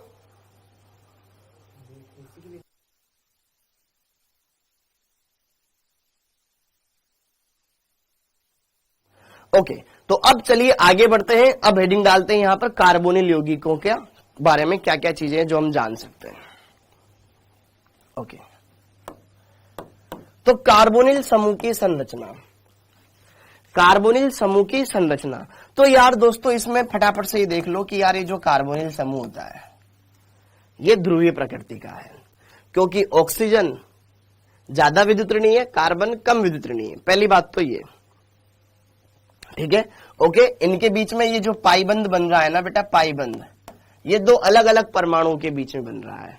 ओके, तो अब चलिए आगे बढ़ते हैं। अब हेडिंग डालते हैं यहां पर कार्बोनिल यौगिकों के बारे में क्या क्या चीजें हैं जो हम जान सकते हैं। ओके, तो कार्बोनिल समूह की संरचना, कार्बोनिल समूह की संरचना। तो यार दोस्तों इसमें फटाफट से ये देख लो कि यार ये जो कार्बोनिल समूह होता है ये ध्रुवीय प्रकृति का है, क्योंकि ऑक्सीजन ज्यादा विद्युतरणीय है, कार्बन कम विद्युतरणीय है। पहली बात तो ये, ठीक है। ओके, इनके बीच में ये जो पाईबंद बन रहा है ना बेटा, पाईबंद, ये 2 अलग अलग परमाणुओं के बीच में बन रहा है,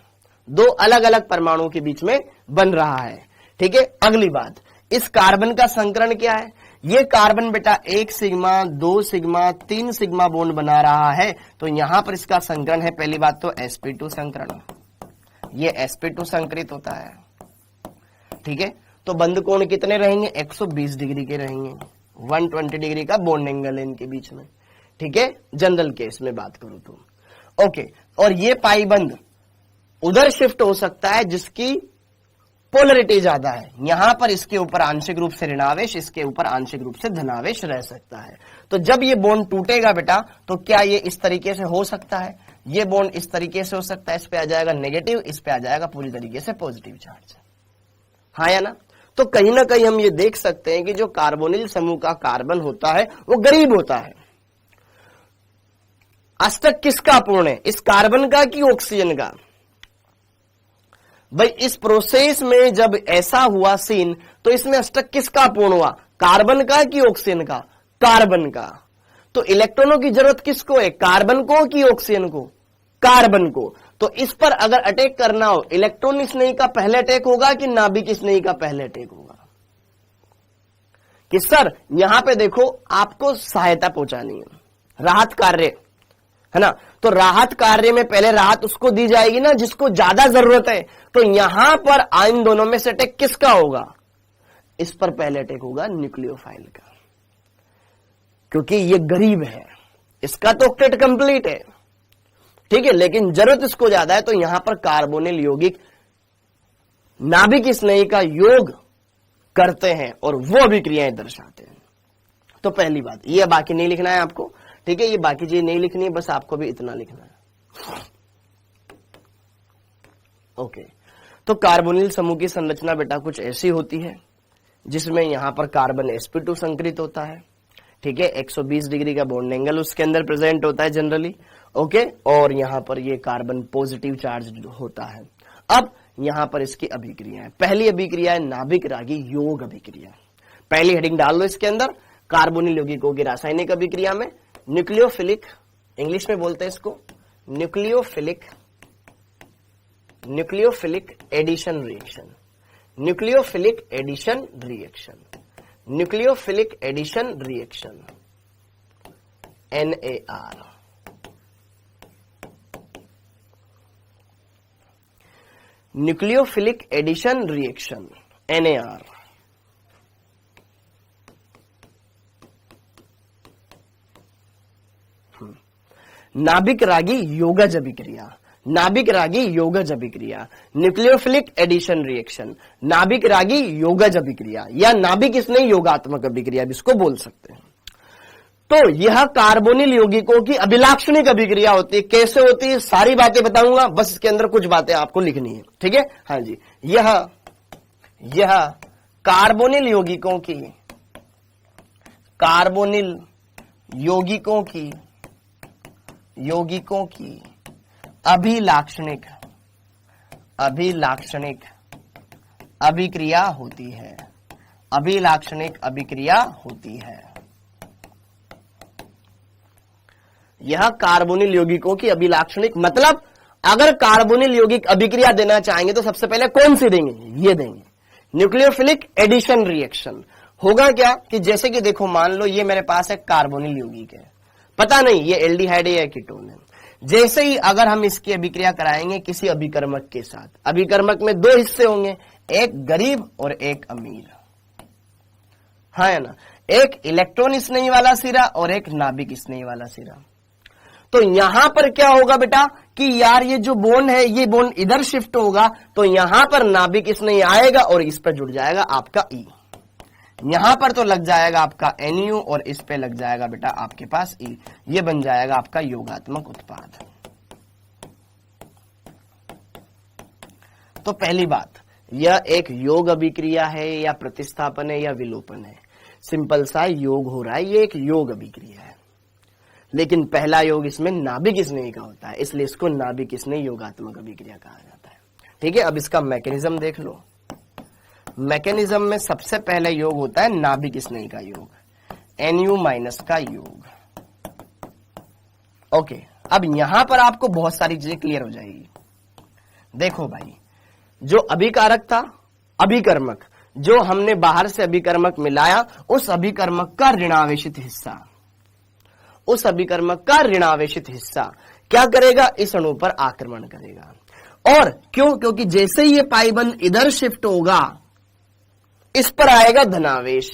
2 अलग अलग परमाणुओं के बीच में बन रहा है, ठीक है। अगली बात, इस कार्बन का संकरण क्या है? ये कार्बन बेटा 1 सिग्मा 2 सिग्मा 3 सिग्मा बॉन्ड बना रहा है, तो यहां पर इसका संकरण है, पहली बात तो sp2 संकरण, ये sp2 संकरित होता है, ठीक है। तो बंद कोण कितने रहेंगे, 120 डिग्री के रहेंगे, 120 डिग्री का बॉन्ड एंगल है इनके बीच में, ठीक है, जनरल केस में बात करूं तो ओके। और ये पाई बंद उधर शिफ्ट हो सकता है जिसकी पोलरिटी ज्यादा है, यहां पर इसके ऊपर आंशिक रूप से ऋणावेश, इसके ऊपर आंशिक रूप से धनावेश रह सकता है। तो जब ये बॉन्ड टूटेगा बेटा, तो क्या ये इस तरीके से हो सकता है, ये बॉन्ड इस तरीके से हो सकता है, इस पे आ जाएगा नेगेटिव, इस पे आ जाएगा पूरी तरीके से पॉजिटिव चार्ज, हाँ या ना। तो कहीं ना कहीं हम ये देख सकते हैं कि जो कार्बोनिल समूह का कार्बन होता है वो गरीब होता है। अष्टक किसका पूर्ण है, इस कार्बन का कि ऑक्सीजन का? भाई इस प्रोसेस में जब ऐसा हुआ सीन, तो इसमें अष्टक किसका पूर्ण हुआ, कार्बन का कि ऑक्सीजन का? कार्बन का। तो इलेक्ट्रॉनों की जरूरत किसको है, कार्बन को कि ऑक्सीजन को? कार्बन को। तो इस पर अगर अटैक करना हो, इलेक्ट्रॉन स्नेही का पहले अटैक होगा कि नाभिक स्नेही का पहले अटैक होगा? कि सर यहां पे देखो आपको सहायता पहुंचानी है, राहत कार्य है ना, तो राहत कार्य में पहले राहत उसको दी जाएगी ना जिसको ज्यादा जरूरत है। तो यहां पर इन दोनों में से अटैक किसका होगा, इस पर पहले अटैक होगा न्यूक्लियोफाइल का, क्योंकि ये गरीब है, इसका तो ऑक्टेट कंप्लीट है, ठीक है, लेकिन जरूरत इसको ज्यादा है। तो यहां पर कार्बोनिल यौगिक नाभिक स्नेही का योग करते हैं और वो अभिक्रियाएं दर्शाते हैं। तो पहली बात ये, बाकी नहीं लिखना है आपको, ठीक है, ये बाकी चीज नहीं लिखनी है, बस आपको भी इतना लिखना है, ओके। तो कार्बोनिल समूह की संरचना बेटा कुछ ऐसी होती है जिसमें यहां पर कार्बन sp2 संकरित होता है, ठीक है, 120 डिग्री का बॉन्ड एंगल उसके अंदर प्रेजेंट होता है जनरली, ओके। और यहां पर ये कार्बन पॉजिटिव चार्ज होता है। अब यहां पर इसकी अभिक्रिया है, पहली अभिक्रिया है नाभिक रागी योग अभिक्रिया। पहली हेडिंग डाल लो इसके अंदर, कार्बोनिल यौगिकों की रासायनिक अभिक्रिया में न्यूक्लियोफिलिक, इंग्लिश में बोलते हैं इसको nucleophilic addition reaction, nucleophilic addition reaction, nucleophilic addition reaction, NAR। Nucleophilic addition reaction NAR। नाभिक रागी योगज अभिक्रिया, नाभिक रागी योगज अभिक्रिया, न्यूक्लियोफिलिक एडिशन रिएक्शन, नाभिक रागी योगज अभिक्रिया, या नाभिक स्नेही योगात्मक अभिक्रिया भी इसको बोल सकते हैं। तो यह कार्बोनिल यौगिकों की अभिलाक्षणिक अभिक्रिया होती है। कैसे होती है सारी बातें बताऊंगा, बस इसके अंदर कुछ बातें आपको लिखनी है, ठीक है, हाँ जी। यह कार्बोनिल यौगिकों की, कार्बोनिल यौगिकों की अभिलाक्षणिक अभिक्रिया होती है, अभिलाक्षणिक अभिक्रिया होती है। यह कार्बोनिल यौगिकों की अभिलाक्षणिक, मतलब अगर कार्बोनिल यौगिक अभिक्रिया देना चाहेंगे तो सबसे पहले कौन सी देंगे, ये देंगे, न्यूक्लियोफिलिक एडिशन रिएक्शन। होगा क्या कि जैसे कि देखो मान लो ये मेरे पास एक कार्बोनिल यौगिक है, पता नहीं ये एल्डिहाइड है या कीटोन है, जैसे ही अगर हम इसकी अभिक्रिया कराएंगे किसी अभिकर्मक के साथ, अभिकर्मक में दो हिस्से होंगे, एक गरीब और एक अमीर, हाँ है ना, एक इलेक्ट्रॉन स्नेही वाला सिरा और एक नाभिक स्नेही वाला सिरा। तो यहां पर क्या होगा बेटा कि यार ये जो बॉन्ड है ये बॉन्ड इधर शिफ्ट होगा, तो यहां पर नाभिक स्नेही आएगा और इस पर जुड़ जाएगा आपका ई, यहां पर तो लग जाएगा आपका NU और इस पे लग जाएगा बेटा आपके पास E, ये बन जाएगा आपका योगात्मक उत्पाद। तो पहली बात, यह एक योग अभिक्रिया है या प्रतिस्थापन है या विलोपन है, सिंपल सा योग हो रहा है, ये एक योग अभिक्रिया है, लेकिन पहला योग इसमें नाभिक स्नेही का होता है, इसलिए इसको नाभिक स्नेही योगात्मक अभिक्रिया कहा जाता है, ठीक है। अब इसका मैकेनिज्म देख लो, मैकेनिज्म में सबसे पहले योग होता है नाभिक स्नेही का योग, NU माइनस का योग, ओके। अब यहां पर आपको बहुत सारी चीजें क्लियर हो जाएगी। देखो भाई, जो अभिकारक था, अभिकर्मक, जो हमने बाहर से अभिकर्मक मिलाया उस अभिकर्मक का ऋणावेशित हिस्सा, उस अभिकर्मक का ऋणावेशित हिस्सा क्या करेगा, इस अणु पर आक्रमण करेगा। और क्यों, क्योंकि जैसे ही ये पाई बंध इधर शिफ्ट होगा इस पर आएगा धनावेश,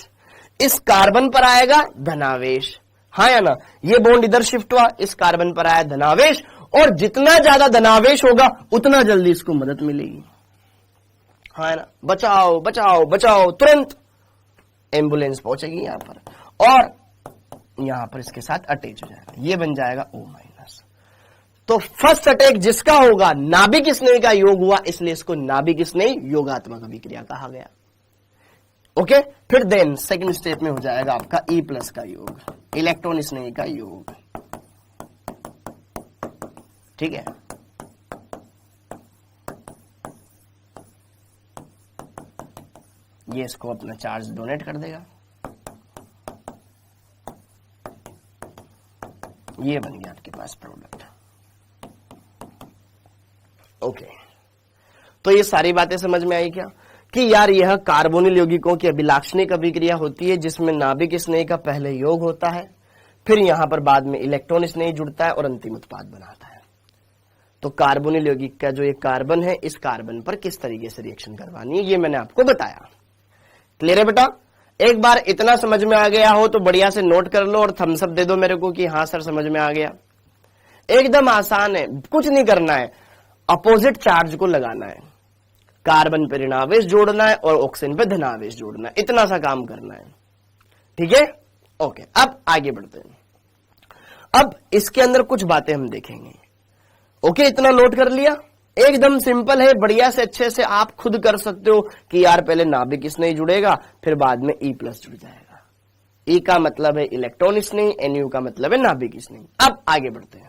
इस कार्बन पर आएगा धनावेश, हाँ या ना। ये बॉन्ड इधर शिफ्ट हुआ, इस कार्बन पर आया धनावेश, और जितना ज्यादा धनावेश होगा उतना जल्दी इसको मदद मिलेगी, हाँ ना। बचाओ बचाओ बचाओ, तुरंत एम्बुलेंस पहुंचेगी यहां पर और यहां पर इसके साथ अटैच हो जाएगा, ये बन जाएगा O-। तो फर्स्ट अटैक जिसका होगा नाभिक स्नेह का योग हुआ, इसलिए इसको नाभिक स्नेह योगात्मक अभिक्रिया कहा गया। ओके, फिर देन सेकंड स्टेप में हो जाएगा आपका E+ का योग, इलेक्ट्रॉन स्नेह का योग, ठीक है। ये इसको अपना चार्ज डोनेट कर देगा, ये बन गया आपके पास प्रोडक्ट। ओके, तो ये सारी बातें समझ में आई क्या, कि यार यह कार्बोनिल यौगिकों की अभिलाक्षणिक अभिक्रिया होती है जिसमें नाभिक स्नेह का पहले योग होता है, फिर यहां पर बाद में इलेक्ट्रॉन स्नेह जुड़ता है और अंतिम उत्पाद बनाता है। तो कार्बोनिल यौगिक का जो ये कार्बन है, इस कार्बन पर किस तरीके से रिएक्शन करवानी है ये मैंने आपको बताया। क्लियर है बेटा? एक बार इतना समझ में आ गया हो तो बढ़िया से नोट कर लो और थम्स अप दे दो मेरे को कि हाँ सर समझ में आ गया। एकदम आसान है, कुछ नहीं करना है, अपोजिट चार्ज को लगाना है, कार्बन पे ऋणावेश जोड़ना है और ऑक्सीजन पे धनावेश जोड़ना है, इतना सा काम करना है, ठीक है। ओके, अब आगे बढ़ते हैं। अब इसके अंदर कुछ बातें हम देखेंगे। ओके, इतना नोट कर लिया, एकदम सिंपल है, बढ़िया से अच्छे से आप खुद कर सकते हो कि यार पहले नाभिक स्नेह जुड़ेगा फिर बाद में E+ जुड़ जाएगा। E का मतलब है इलेक्ट्रॉन स्नेह, Nu का मतलब है नाभिक स्नेह। अब आगे बढ़ते हैं।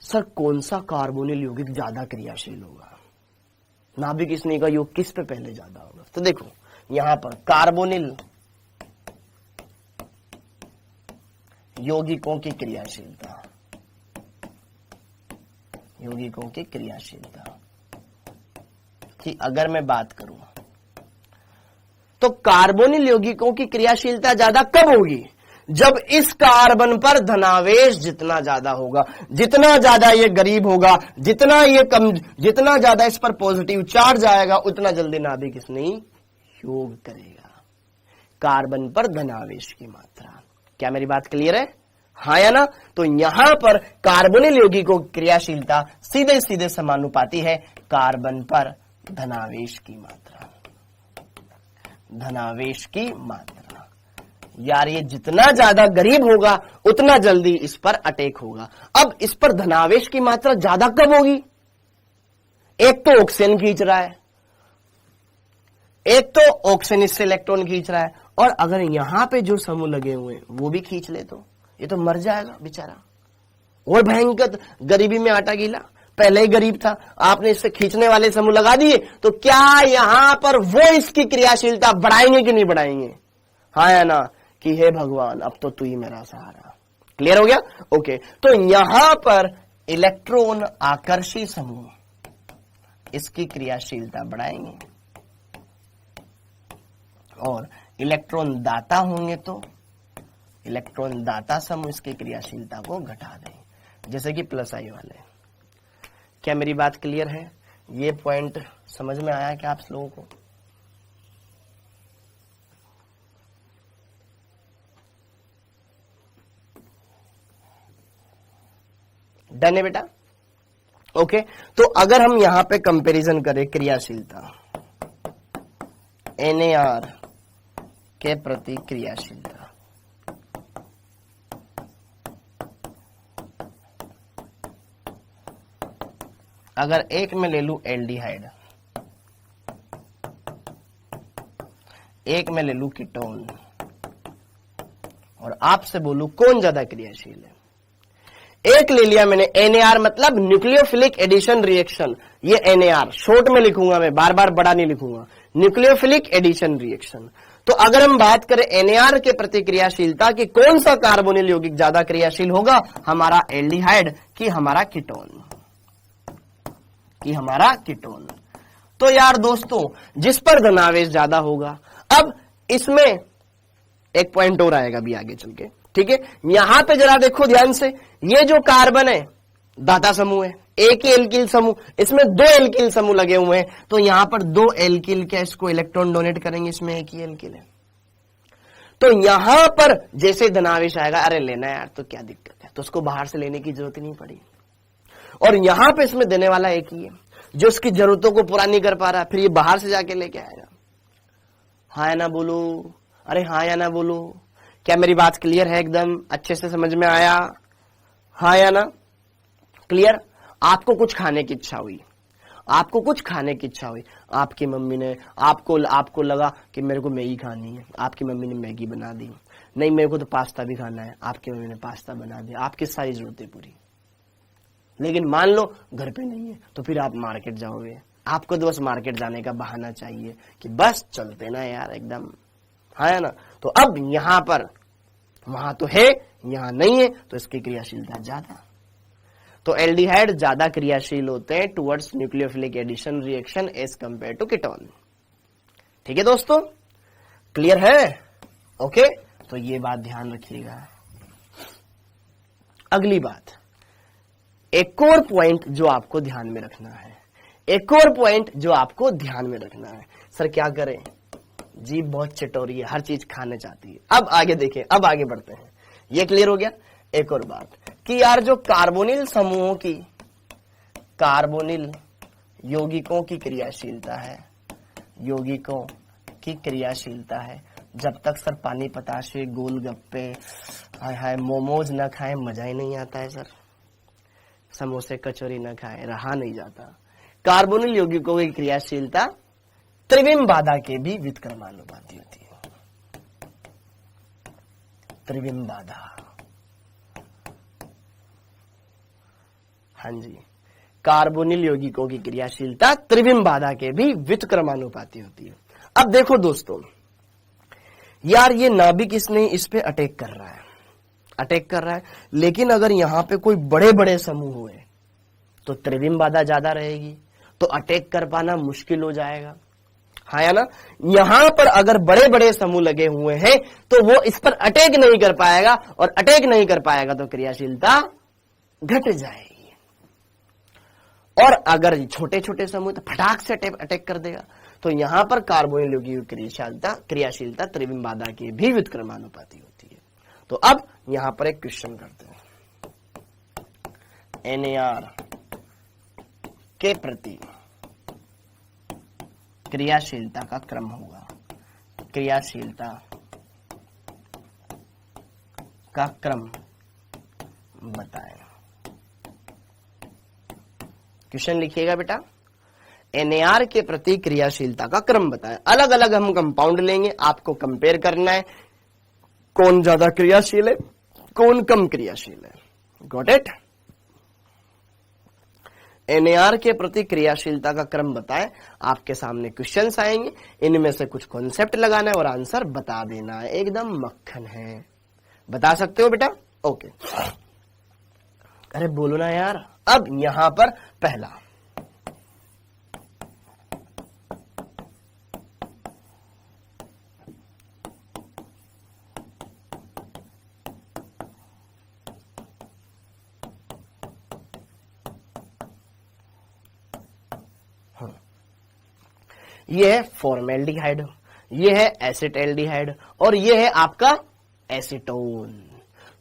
सर कौन सा कार्बोनिल यौगिक ज्यादा क्रियाशील होगा, नाभिक स्नेह का योग किस पे पहले ज्यादा होगा? तो देखो यहां पर कार्बोनिल यौगिकों की क्रियाशीलता, यौगिकों की क्रियाशीलता की अगर मैं बात करूं तो कार्बोनिल यौगिकों की क्रियाशीलता ज्यादा कब होगी? जब इस कार्बन पर धनावेश जितना ज्यादा होगा, जितना ज्यादा ये गरीब होगा, जितना ये कम, जितना ज्यादा इस पर पॉजिटिव चार्ज आएगा उतना जल्दी नाभिक स्नेह योग करेगा। कार्बन पर धनावेश की मात्रा, क्या मेरी बात क्लियर है, हाँ या ना? तो यहां पर कार्बोनिल यौगिकों की क्रियाशीलता सीधे सीधे समानुपाती है कार्बन पर धनावेश की मात्रा, धनावेश की मात्रा। यार ये जितना ज्यादा गरीब होगा उतना जल्दी इस पर अटैक होगा। अब इस पर धनावेश की मात्रा ज्यादा कब होगी? एक तो ऑक्सीजन खींच रहा है, एक तो ऑक्सीजन इससे इलेक्ट्रॉन खींच रहा है, और अगर यहां पे जो समूह लगे हुए हैं वो भी खींच ले तो ये तो मर जाएगा बेचारा। और भयंकर गरीबी में आटा गीला, पहले ही गरीब था, आपने इससे खींचने वाले समूह लगा दिए, तो क्या यहां पर वो इसकी क्रियाशीलता बढ़ाएंगे कि नहीं बढ़ाएंगे? हाँ या ना? कि हे भगवान अब तो तू ही मेरा सहारा। क्लियर हो गया? ओके, तो यहां पर इलेक्ट्रॉन आकर्षी समूह इसकी क्रियाशीलता बढ़ाएंगे और इलेक्ट्रॉन दाता होंगे तो इलेक्ट्रॉन दाता समूह इसकी क्रियाशीलता को घटा दें, जैसे कि +I वाले। क्या मेरी बात क्लियर है? ये पॉइंट समझ में आया क्या आप लोगों को? डन है बेटा? ओके, तो अगर हम यहां पे कंपैरिजन करें क्रियाशीलता NAR के प्रति क्रियाशीलता, अगर एक में ले लूं एल्डिहाइड, एक में ले लूं कीटोन, और आपसे बोलूं कौन ज्यादा क्रियाशील है? एक ले लिया मैंने NAR मतलब न्यूक्लियोफिलिक एडिशन रिएक्शन, ये NAR शॉर्ट में लिखूंगा मैं, बार बार बड़ा नहीं लिखूंगा, न्यूक्लियोफिलिक एडिशन रिएक्शन। तो अगर हम बात करें NAR के प्रति क्रियाशीलता कि कौन सा कार्बोनिल यौगिक ज्यादा क्रियाशील होगा, हमारा एल्डिहाइड कि हमारा कीटोन, कि हमारा कीटोन। तो यार दोस्तों जिस पर धनावेश ज्यादा होगा, अब इसमें एक पॉइंट और आएगा भी आगे चल के, ठीक है। यहां पे जरा देखो ध्यान से, ये जो कार्बन है दाता समूह है, एक ही एल्किल समूह, इसमें 2 एल्किल समूह लगे हुए हैं, तो यहां पर 2 एल्किल क्या इसको इलेक्ट्रॉन डोनेट करेंगे, इसमें एक ही एल्किल है। तो यहां पर जैसे धनावेश आएगा, अरे लेना यार तो क्या दिक्कत है, तो उसको बाहर से लेने की जरूरत नहीं पड़ी। और यहां पे इसमें देने वाला एक ही है जो उसकी जरूरतों को पूरा नहीं कर पा रहा, फिर ये बाहर से जाके लेके आएगा। हाँ या ना बोलो, अरे हाँ या ना बोलो, क्या मेरी बात क्लियर है, एकदम अच्छे से समझ में आया, हाँ या ना, क्लियर। आपको कुछ खाने की इच्छा हुई, आपको कुछ खाने की इच्छा हुई, आपकी मम्मी ने आपको लगा कि मेरे को मैगी खानी है, आपकी मम्मी ने मैगी बना दी, नहीं मेरे को तो पास्ता भी खाना है, आपकी मम्मी ने पास्ता बना दिया, आपकी सारी जरूरतें पूरी। लेकिन मान लो घर पे नहीं है, तो फिर आप मार्केट जाओगे, आपको तो बस मार्केट जाने का बहाना चाहिए कि बस चलते ना यार एकदम, है ना। तो अब यहां पर वहां तो है, यहां नहीं है, तो इसकी क्रियाशीलता ज्यादा। तो एल्डिहाइड ज्यादा क्रियाशील होते हैं towards nucleophilic addition reaction as compare to ketone. ठीक है दोस्तों, क्लियर है, ओके। तो ये बात ध्यान रखिएगा। अगली बात, एक और पॉइंट जो आपको ध्यान में रखना है, एक और पॉइंट जो आपको ध्यान में रखना है। सर क्या करें, जीभ बहुत चटोरी है, हर चीज खाने चाहती है। अब आगे देखें, अब आगे बढ़ते हैं, ये क्लियर हो गया। एक और बात कि यार जो कार्बोनिल समूहों की, कार्बोनिल यौगिकों की क्रियाशीलता है, यौगिकों की क्रियाशीलता है, जब तक सर पानी पताशे गोलगप्पे हाय हाय मोमोज न खाएं मजा ही नहीं आता है सर, समोसे कचौरी न खाएं रहा नहीं जाता। कार्बोनिल यौगिकों की क्रियाशीलता त्रिविम बाधा के भी व्युत्क्रमानुपाती होती है। त्रिविम बाधा, हाँ जी, कार्बोनिल यौगिकों की क्रियाशीलता त्रिविम बाधा के भी व्युत्क्रमानुपाती होती है। अब देखो दोस्तों, यार ये नाभिक इसने इस पे अटैक कर रहा है, अटैक कर रहा है, लेकिन अगर यहां पे कोई बड़े बड़े समूह हुए तो त्रिविम बाधा ज्यादा रहेगी, तो अटैक कर पाना मुश्किल हो जाएगा, हाँ या ना। यहां पर अगर बड़े बड़े समूह लगे हुए हैं तो वो इस पर अटैक नहीं कर पाएगा, और अटैक नहीं कर पाएगा तो क्रियाशीलता घट जाएगी। और अगर छोटे छोटे समूह तो फटाक से अटैक कर देगा, तो यहां पर कार्बोनिल यौगिक की क्रियाशीलता त्रिविम बाधा की भी व्युत्क्रमानुपाती होती है। तो अब यहां पर एक क्वेश्चन करते हैं, NAR के प्रति क्रियाशीलता का क्रम होगा, क्रियाशीलता का क्रम बताएं। क्वेश्चन लिखिएगा बेटा, NAR के प्रति क्रियाशीलता का क्रम बताएं। अलग अलग हम कंपाउंड लेंगे, आपको कंपेयर करना है कौन ज्यादा क्रियाशील है, कौन कम क्रियाशील है। Got it. NAR के प्रति क्रियाशीलता का क्रम बताएं। आपके सामने क्वेश्चंस आएंगे, इनमें से कुछ कॉन्सेप्ट लगाना है और आंसर बता देना है, एकदम मक्खन है। बता सकते हो बेटा, ओके। अरे बोलो ना यार। अब यहां पर पहला, ये है फॉर्मेल्डिहाइड, ये है एसिटल्डिहाइड, और ये है आपका एसीटोन।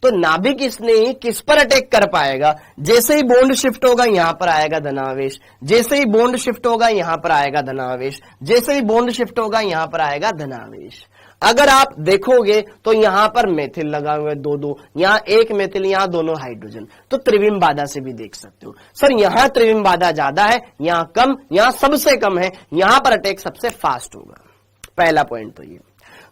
तो नाभिक इसने किस पर अटैक कर पाएगा, जैसे ही बॉन्ड शिफ्ट होगा यहां पर आएगा धनावेश, जैसे ही बॉन्ड शिफ्ट होगा यहां पर आएगा धनावेश, जैसे ही बॉन्ड शिफ्ट होगा यहां पर आएगा धनावेश। अगर आप देखोगे तो यहां पर मेथिल लगा हुआ है, दो, यहां एक मेथिल, यहां दोनों हाइड्रोजन, तो त्रिविम बाधा से भी देख सकते हो। सर यहां त्रिविम बाधा ज्यादा है, यहां कम, यहां सबसे कम है, यहां पर अटैक सबसे फास्ट होगा। पहला पॉइंट तो ये।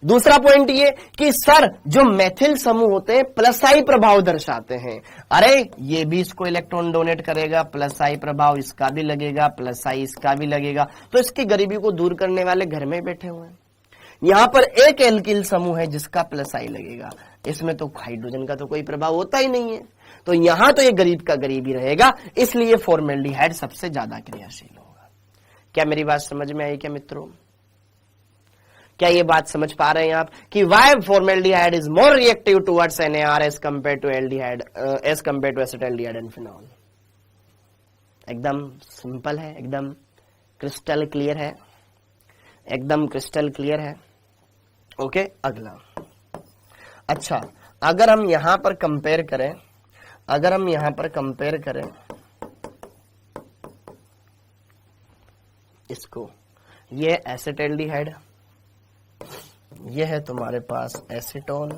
दूसरा पॉइंट ये कि सर जो मेथिल समूह होते हैं प्लस आई प्रभाव दर्शाते हैं, अरे ये भी इसको इलेक्ट्रॉन डोनेट करेगा, प्लस आई प्रभाव इसका भी लगेगा, प्लस आई इसका भी लगेगा, तो इसकी गरीबी को दूर करने वाले घर में बैठे हुए हैं। यहां पर एक एल्किल समूह है जिसका प्लस आई लगेगा, इसमें तो हाइड्रोजन का तो कोई प्रभाव होता ही नहीं है, तो यहां तो ये गरीब का गरीब ही रहेगा, इसलिए फॉर्मेल्डिहाइड सबसे ज्यादा क्रियाशील होगा। क्या मेरी बात समझ में आई क्या मित्रों? क्या ये बात समझ पा रहे हैं आप कि why formaldehyde is more reactive towards NaR as compare to aldehyde, as compare to acetaldehyde and phenol? एकदम सिंपल है, एकदम क्रिस्टल क्लियर है, एकदम क्रिस्टल क्लियर है। ओके, अगला। अच्छा, अगर हम यहां पर कंपेयर करें, अगर हम यहां पर कंपेयर करें इसको, ये एसिटाल्डिहाइड, ये है तुम्हारे पास एसीटोन,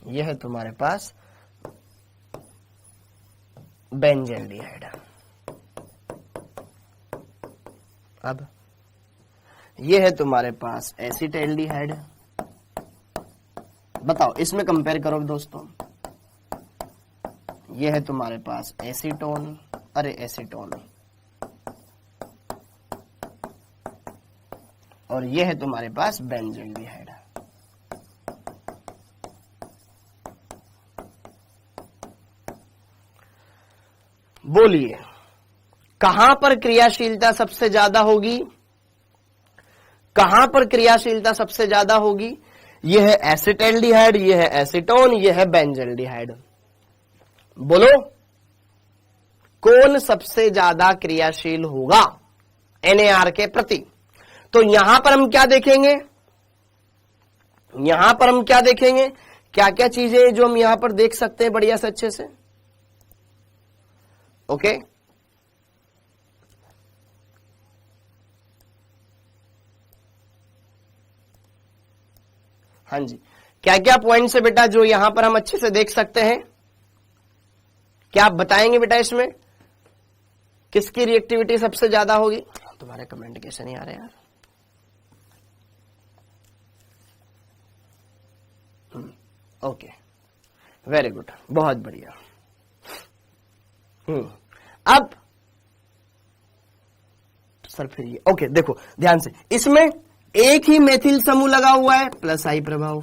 ये है तुम्हारे पास बेंजल्डिहाइड। अब ये है तुम्हारे पास एसिटाल्डिहाइड। बताओ इसमें कंपेयर करो दोस्तों, ये है तुम्हारे पास एसीटोन, अरे एसीटोन, और ये है तुम्हारे पास बेंजल्डिहाइड। बोलिए कहां पर क्रियाशीलता सबसे ज्यादा होगी? कहां पर क्रियाशीलता सबसे ज्यादा होगी? यह है एसिटाल्डिहाइड, यह है एसीटोन, यह है बेंजल्डिहाइड। बोलो कौन सबसे ज्यादा क्रियाशील होगा NaR के प्रति? तो यहां पर हम क्या देखेंगे? यहां पर हम क्या देखेंगे? क्या क्या चीजें जो हम यहां पर देख सकते हैं बढ़िया से अच्छे से? ओके, हाँ जी, क्या क्या पॉइंट्स है बेटा जो यहां पर हम अच्छे से देख सकते हैं? क्या आप बताएंगे बेटा इसमें किसकी रिएक्टिविटी सबसे ज्यादा होगी? तुम्हारे कमेंट कैसे नहीं आ रहे यार? ओके, वेरी गुड, बहुत बढ़िया। अब सर फिर ये ओके, देखो ध्यान से, इसमें एक ही मेथिल समूह लगा हुआ है, प्लस आई प्रभाव।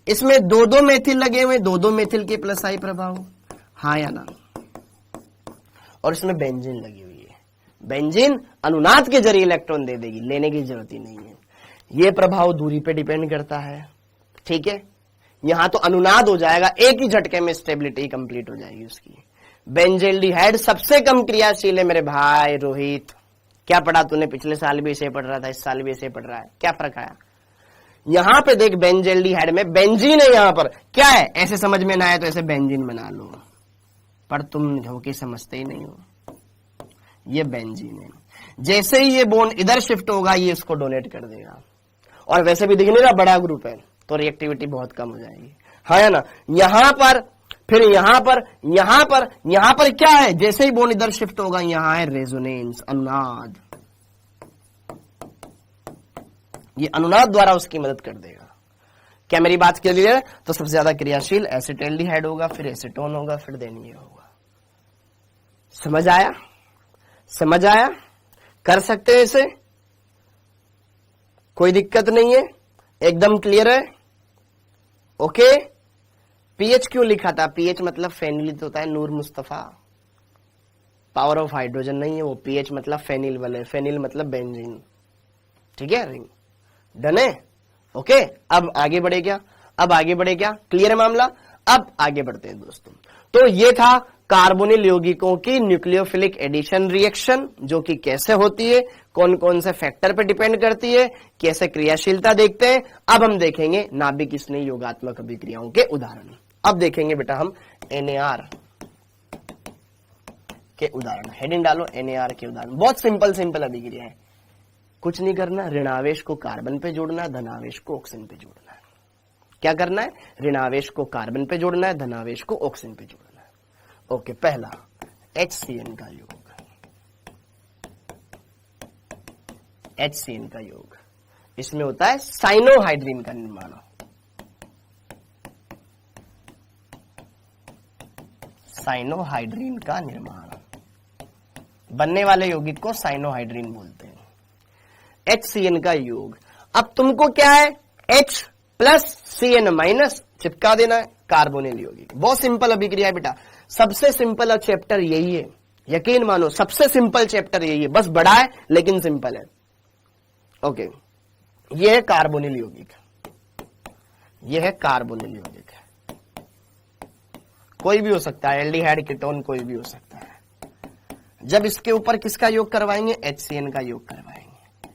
इसमें दो दो मेथिल लगे हुए, दो दो मेथिल के प्लस आई प्रभाव, हाँ या ना? और इसमें बेंजीन लगी हुई है, बेंजीन अनुनाद के जरिए इलेक्ट्रॉन दे देगी, लेने की जरूरत ही नहीं है। ये प्रभाव दूरी पे डिपेंड करता है, ठीक है? यहां तो अनुनाद हो जाएगा, एक ही झटके में स्टेबिलिटी कंप्लीट हो जाएगी उसकी। बेंजल्डिहाइड सबसे कम क्रियाशील है मेरे भाई रोहित। क्या पढ़ा तूने? पिछले साल भी इसे पढ़ रहा था, इस साल भी इसे पढ़ रहा है, क्या फर्क आया? यहां पे देख बेंजल्डिहाइड में बेंजीन है, यहां पर क्या है? ऐसे समझ में ना आए तो ऐसे बेंजीन बना लो, पर तुम होके समझते ही नहीं हो। ये बेंजीन है, जैसे ही ये बॉन्ड इधर शिफ्ट होगा ये इसको डोनेट कर देगा, और वैसे भी दिखने का बड़ा ग्रुप है तो रिएक्टिविटी बहुत कम हो जाएगी, हाँ या ना? यहां पर फिर यहां पर यहां पर क्या है? जैसे ही बॉन्ड इधर शिफ्ट होगा यहां है रेजोनेंस, अनुनाद। ये अनुनाद द्वारा उसकी मदद कर देगा। क्या मेरी बात क्लियर है? तो सबसे ज्यादा क्रियाशील एसिटाल्डिहाइड होगा, फिर एसीटोन होगा, फिर देन ये होगा। समझ आया? समझ आया? कर सकते हैं इसे, कोई दिक्कत नहीं है, एकदम क्लियर है। ओके, पीएच क्यों लिखा था? पीएच मतलब फेनिल होता है, नूर मुस्तफा, पावर ऑफ हाइड्रोजन नहीं है वो। पीएच मतलब फेनिल वाले, फेनिल मतलब बेंजीन, ठीक है? रिंग डन है? ओके, अब आगे बढ़े क्या? अब आगे बढ़े क्या? क्लियर है मामला? अब आगे बढ़ते हैं दोस्तों। तो ये था कार्बोनिल यौगिकों की न्यूक्लियोफिलिक एडिशन रिएक्शन, जो कि कैसे होती है, कौन कौन से फैक्टर पे डिपेंड करती है, कैसे क्रियाशीलता देखते हैं। अब हम देखेंगे नाभिक स्नेही योगात्मक अभिक्रियाओं के उदाहरण। अब देखेंगे बेटा हम NaR के उदाहरण। हेडिंग डालो NaR के उदाहरण। बहुत सिंपल सिंपल अभिक्रिया है, कुछ नहीं करना, ऋणावेश को कार्बन पे जोड़ना, धनावेश को ऑक्सीजन पे जोड़ना है। क्या करना है? ऋणावेश को कार्बन पे जोड़ना है, धनावेश को ऑक्सीजन पे जोड़ना है। ओके, पहला HCN का योग, HCN का योग, इसमें होता है साइनोहाइड्रीन का निर्माण। साइनोहाइड्रीन का निर्माण, बनने वाले यौगिक को साइनोहाइड्रीन बोलते हैं। HCN का योग, अब तुमको क्या है? H प्लस CN माइनस चिपका देना है, कार्बोनिल यौगिक। बहुत सिंपल अभिक्रिया है बेटा, सबसे सिंपल चैप्टर यही है, यकीन मानो सबसे सिंपल चैप्टर यही है, बस बड़ा है लेकिन सिंपल है। ओके, ये है कार्बोनिल यौगिक, ये है कार्बोनिल यौगिक, कोई भी हो सकता है, एल्डिहाइड, कीटोन, कोई भी हो सकता है। जब इसके ऊपर किसका योग करवाएंगे, HCN का योग करवाएंगे।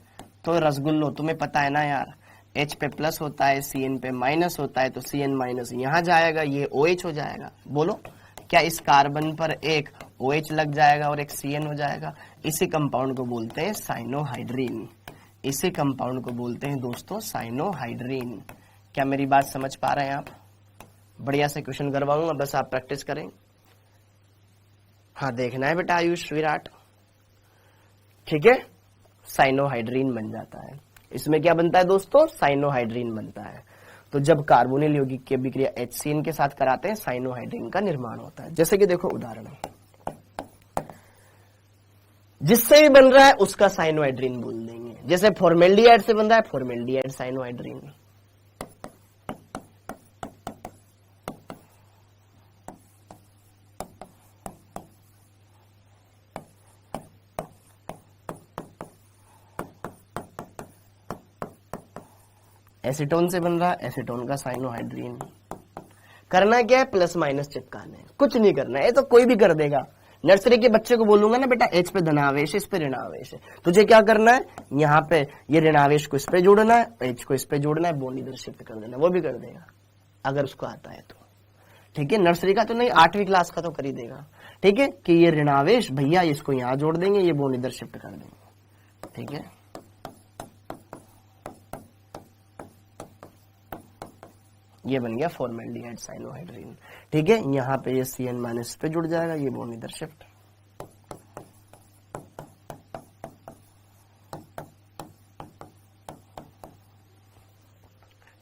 तो रसगुल्लो, तुम्हें पता है ना यार, H पे प्लस होता है, CN पे माइनस होता है, तो CN माइनस यहां जाएगा, ये OH हो जाएगा। बोलो, क्या इस कार्बन पर एक OH लग जाएगा और एक CN हो जाएगा? इसी कंपाउंड को बोलते हैं साइनोहाइड्रीन, इसी कंपाउंड को बोलते हैं दोस्तों साइनोहाइड्रीन। क्या मेरी बात समझ पा रहे हैं आप? बढ़िया से क्वेश्चन करवाऊंगा, बस आप प्रैक्टिस करें। हाँ, देखना है बेटा आयुष, विराट, ठीक है। साइनोहाइड्रीन बन जाता है, इसमें क्या बनता है दोस्तों, साइनोहाइड्रीन बनता है। तो जब कार्बोनिल यौगिक की अभिक्रिया HCN के साथ कराते हैं, साइनोहाइड्रीन का निर्माण होता है। जैसे कि देखो उदाहरण, जिससे भी बन रहा है उसका साइनोहाइड्रीन बोल देंगे। जैसे फॉर्मेल्डिहाइड से बन रहा है, फॉर्मेल्डिहाइड साइनोहाइड्रीन। एसीटोन से बन रहा है, एसीटोन का साइनोहाइड्रीन। करना क्या है, प्लस माइनस चिपकाना है, कुछ नहीं करना है, ये तो कोई भी कर देगा। नर्सरी के बच्चे को बोलूंगा ना बेटा H पे धनावेश, इस पे ऋणावेश है, तुझे क्या करना है, यहाँ पे ये ऋणावेश को इस पे जोड़ना है, H को इस पे जोड़ना है, बॉन्ड इधर शिफ्ट कर देना, वो भी कर देगा अगर उसको आता है तो। ठीक है, नर्सरी का तो नहीं, 8वीं क्लास का तो कर ही देगा। ठीक है, कि ये ऋणावेश भैया इसको यहाँ जोड़ देंगे, ये बॉन्ड इधर शिफ्ट कर देंगे। ठीक है, ये बन गया फॉर्मेल्डिहाइड साइनोहाइड्रीन। ठीक है, यहाँ पे ये CN माइनस पे जुड़ जाएगा, ये बॉन्ड इधर शिफ्ट।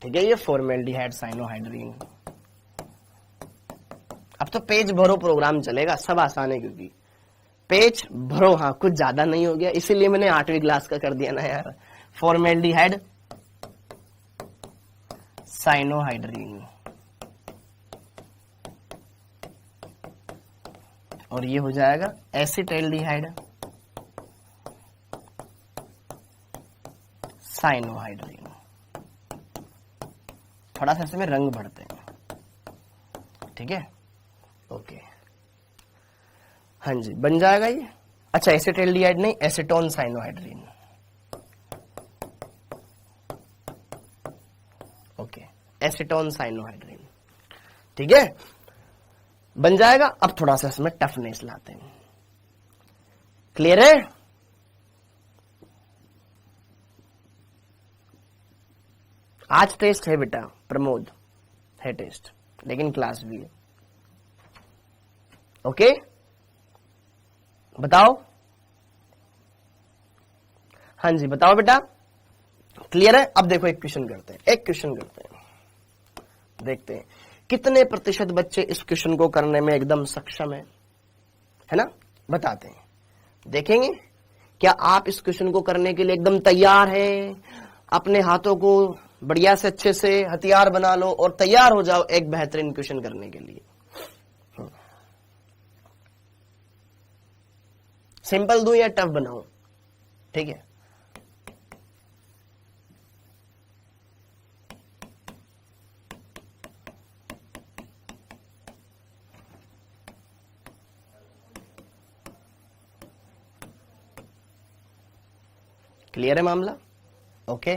ठीक है, ये फॉर्मेल्डिहाइड साइनोहाइड्रीन। अब तो पेज भरो प्रोग्राम चलेगा, सब आसान है क्योंकि पेज भरो। हाँ, कुछ ज्यादा नहीं हो गया, इसीलिए मैंने 8वीं क्लास का कर दिया ना यार। फॉर्मेल्डिहाइड साइनोहाइड्रीन, और ये हो जाएगा एसिटाल्डिहाइड साइनोहाइड्रीन। थोड़ा सा इसमें रंग भरते हैं। ठीक है, ओके, हाँ जी, बन जाएगा ये। अच्छा, एसिटाल्डिहाइड नहीं, acetone cyanohydrin. Okay, acetone cyanohydrin. ठीक है, बन जाएगा। अब थोड़ा सा इसमें टफनेस लाते हैं। क्लियर है? आज टेस्ट है बेटा प्रमोद, है टेस्ट, लेकिन क्लास भी है। ओके, बताओ। हाँ जी, बताओ बेटा, क्लियर है? अब देखो एक क्वेश्चन करते हैं, एक क्वेश्चन करते हैं, देखते हैं कितने प्रतिशत बच्चे इस क्वेश्चन को करने में एकदम सक्षम है ना? बताते हैं, देखेंगे क्या आप इस क्वेश्चन को करने के लिए एकदम तैयार हैं। अपने हाथों को बढ़िया से अच्छे से हथियार बना लो और तैयार हो जाओ एक बेहतरीन क्वेश्चन करने के लिए। सिंपल दूं या टफ बनाऊं? ठीक है, क्लियर है मामला? ओके,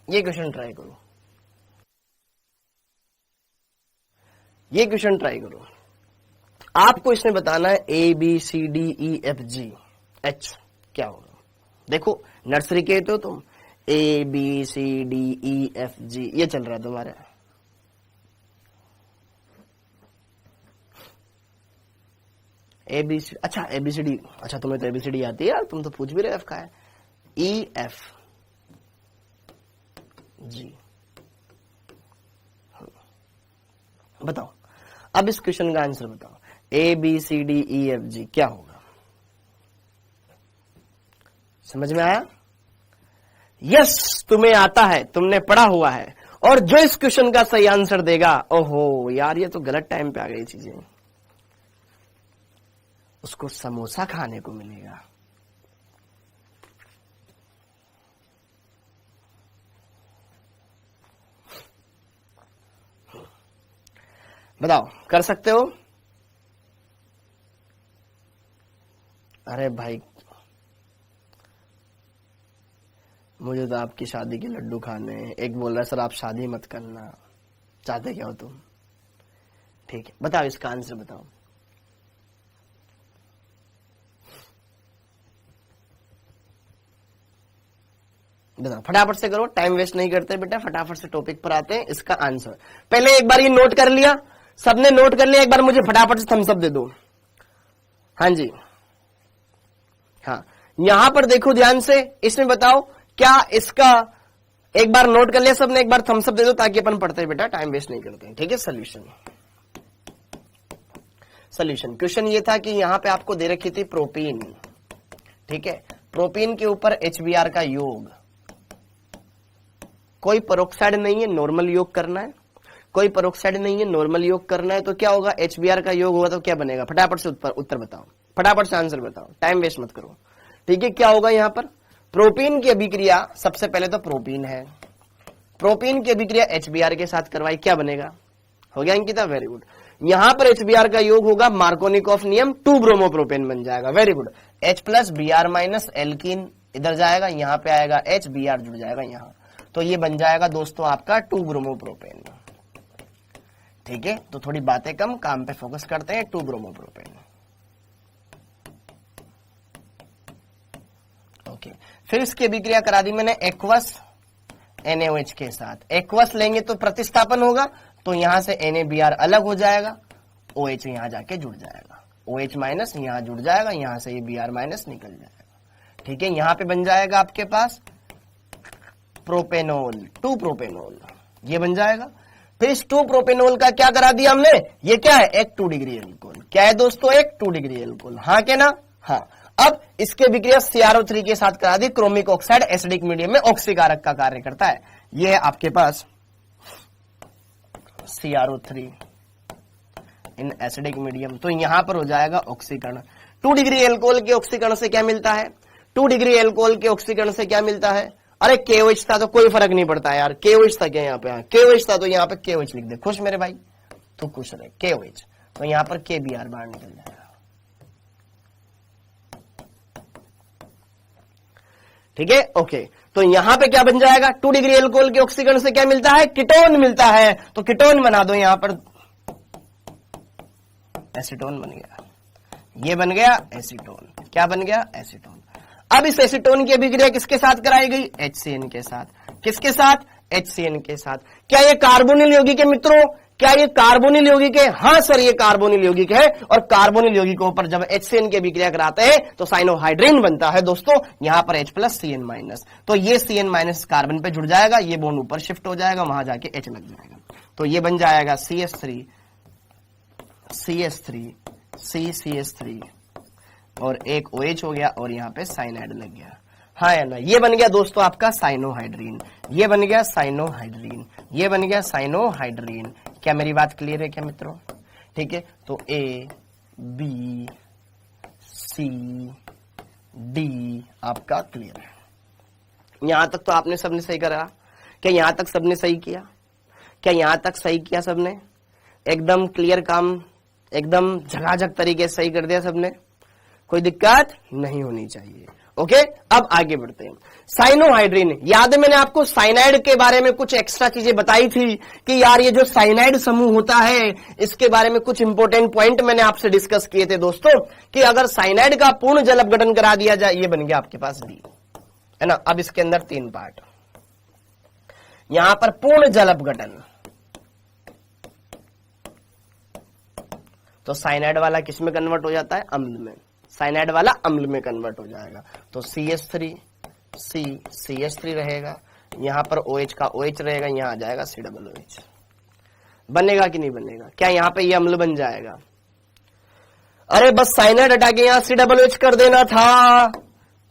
ये क्वेश्चन ट्राई करो, ये क्वेश्चन ट्राई करो। आपको इसमें बताना है A B C D E F G H क्या होगा। देखो नर्सरी के तो तुम A B C D E F G ये चल रहा है तुम्हारे, ए बी सी, अच्छा ए बी सी डी, अच्छा तुम्हें तो ए बी सी डी आती है यार, तुम तो पूछ भी रहे एफ का है, ई एफ जी। बताओ अब इस क्वेश्चन का आंसर बताओ, A B C D E F G क्या होगा, समझ में आया? यस तुम्हें आता है, तुमने पढ़ा हुआ है, और जो इस क्वेश्चन का सही आंसर देगा, ओहो यार ये तो गलत टाइम पे आ गई चीजें, उसको समोसा खाने को मिलेगा। बताओ कर सकते हो? अरे भाई मुझे तो आपकी शादी के लड्डू खाने हैं। एक बोल रहा है सर आप शादी मत करना, चाहते क्या हो तुम? ठीक है बताओ इसका आंसर बताओ। बताओ फटाफट से करो, टाइम वेस्ट नहीं करते बेटा, फटाफट से टॉपिक पर आते हैं। इसका आंसर पहले एक बार ये नोट कर लिया, सबने नोट कर लिया, एक बार मुझे फटाफट से थम्स अप दे दो। हाँ जी हाँ, यहां पर देखो ध्यान से, इसमें बताओ क्या इसका, एक बार नोट कर लिया सबने, एक बार थम्स अप दे दो ताकि अपन पढ़ते हैं बेटा, टाइम वेस्ट नहीं करते हैं। ठीक है सॉल्यूशन क्वेश्चन ये था कि यहां पे आपको दे रखी थी प्रोपीन, ठीक है, प्रोपीन के ऊपर HBr का योग, कोई पेरोक्साइड नहीं है, नॉर्मल योग करना है, कोई पेरोक्साइड नहीं है, नॉर्मल योग करना है, तो क्या होगा HBr का योग होगा तो क्या बनेगा, फटाफट से उत्तर बताओ, फटाफट से आंसर बताओ, टाइम वेस्ट मत करो। ठीक है क्या होगा यहां पर, प्रोपीन की अभिक्रिया, सबसे पहले तो प्रोपीन है, प्रोपीन की अभिक्रिया HBr के साथ करवाई, क्या बनेगा, हो गया अंकिता, वेरी गुड। यहां पर HBr का योग होगा मार्कोनिकॉफ नियम, 2 ब्रोमोप्रोपेन बन जाएगा, very good. H plus Br minus alkene इधर जाएगा, यहां पे आएगा H, Br जुड़ जाएगा यहां, तो ये बन जाएगा दोस्तों आपका 2 ब्रोमोप्रोपेन। ठीक है तो थोड़ी बातें कम, काम पे फोकस करते हैं, 2 ब्रोमोप्रोपेन। ओके फिर इसकी अभिक्रिया करा दी मैंने एक्वस NaOH के साथ, एक्वस लेंगे तो प्रतिस्थापन होगा, तो यहां से NaBr अलग हो जाएगा, OH यहां जाके जुड़ जाएगा, OH माइनस यहां जुड़ जाएगा, यहां से ये Br माइनस निकल जाएगा। ठीक है यहां पे बन जाएगा आपके पास प्रोपेनोल, 2 प्रोपेनोल ये बन जाएगा। फिर इस 2 प्रोपेनोल का क्या करा दिया हमने, ये क्या है, एक 2 डिग्री एल्कोहल, क्या है दोस्तों, एक 2 डिग्री एल्कोहल, हाँ के ना, हाँ। अब इसके अभिक्रिया CrO3 के साथ करा दी, क्रोमिक ऑक्साइड एसिडिक मीडियम में ऑक्सीकारक का कार्य करता है, ये है आपके पास CrO3 इन एसिडिक मीडियम, तो यहां पर हो जाएगा ऑक्सीकरण। 2 डिग्री एल्कोहल के ऑक्सीकरण से क्या मिलता है, 2 डिग्री एल्कोहल के ऑक्सीकरण से क्या मिलता है, अरे KOH था तो कोई फर्क नहीं पड़ता यार, KOH था क्या यहाँ पे, KOH था तो यहाँ पे KOH लिख दे, खुश मेरे भाई, तो खुश रहे, KOH, तो यहाँ पर KBr बाहर निकल जाएगा। ठीक है ओके, तो यहां पे क्या बन जाएगा, 2 डिग्री एल्कोहल के ऑक्सीकरण से क्या मिलता है, कीटोन मिलता है, तो कीटोन बना दो, यहां पर एसीटोन बन गया, ये बन गया एसीटोन, क्या बन गया, एसीटोन। अब इस एसीटोन की अभिक्रिया किसके साथ कराई गई, HCN के साथ, किसके साथ, HCN के साथ। क्या ये कार्बोनिल यौगिक है मित्रों, क्या ये कार्बोनिल यौगिक है, हाँ सर ये कार्बोनिल यौगिक है, और कार्बोनिल यौगिकों पर जब HCN की अभिक्रिया कराते हैं तो साइनोहाइड्रीन बनता है दोस्तों, यहां पर H प्लस CN माइनस, तो ये CN माइनस कार्बन पे जुड़ जाएगा, ये बॉन्ड ऊपर शिफ्ट हो जाएगा, वहां जाके H लग जाएगा, तो ये बन जाएगा CH3 CH3 और एक OH हो गया, और यहाँ पे साइनाइड लग गया, हाँ या ना, ये बन गया दोस्तों आपका साइनोहाइड्रीन, ये बन गया साइनोहाइड्रीन, ये बन गया साइनोहाइड्रीन। क्या मेरी बात क्लियर है क्या मित्रों? ठीक है, तो A B C D आपका क्लियर है। यहां तक तो आपने सबने सही करा, क्या यहां तक सबने सही किया, क्या यहां तक सही किया सबने, एकदम क्लियर काम, एकदम झकाझक तरीके से सही कर दिया सबने, कोई दिक्कत नहीं होनी चाहिए। ओके, अब आगे बढ़ते हैं। साइनोहाइड्रिन, याद है मैंने आपको साइनाइड के बारे में कुछ एक्स्ट्रा चीजें बताई थी कि यार ये जो साइनाइड समूह होता है इसके बारे में कुछ इंपॉर्टेंट पॉइंट मैंने आपसे डिस्कस किए थे दोस्तों, कि अगर साइनाइड का पूर्ण जल अपघटन करा दिया जाए, ये बन गया आपके पास डी, है ना। अब इसके अंदर 3 पार्ट, यहां पर पूर्ण जल अपघटन, तो साइनाइड वाला किस में कन्वर्ट हो जाता है, अम्ल में, साइनाइड वाला अम्ल में कन्वर्ट हो जाएगा, तो CH3 CH3 रहेगा, यहां पर OH का OH रहेगा, यहां आ जाएगा COOH। बनेगा कि नहीं बनेगा, क्या यहां पे ये अम्ल बन जाएगा? अरे बस साइनाइड हटा के यहां COOH कर देना था।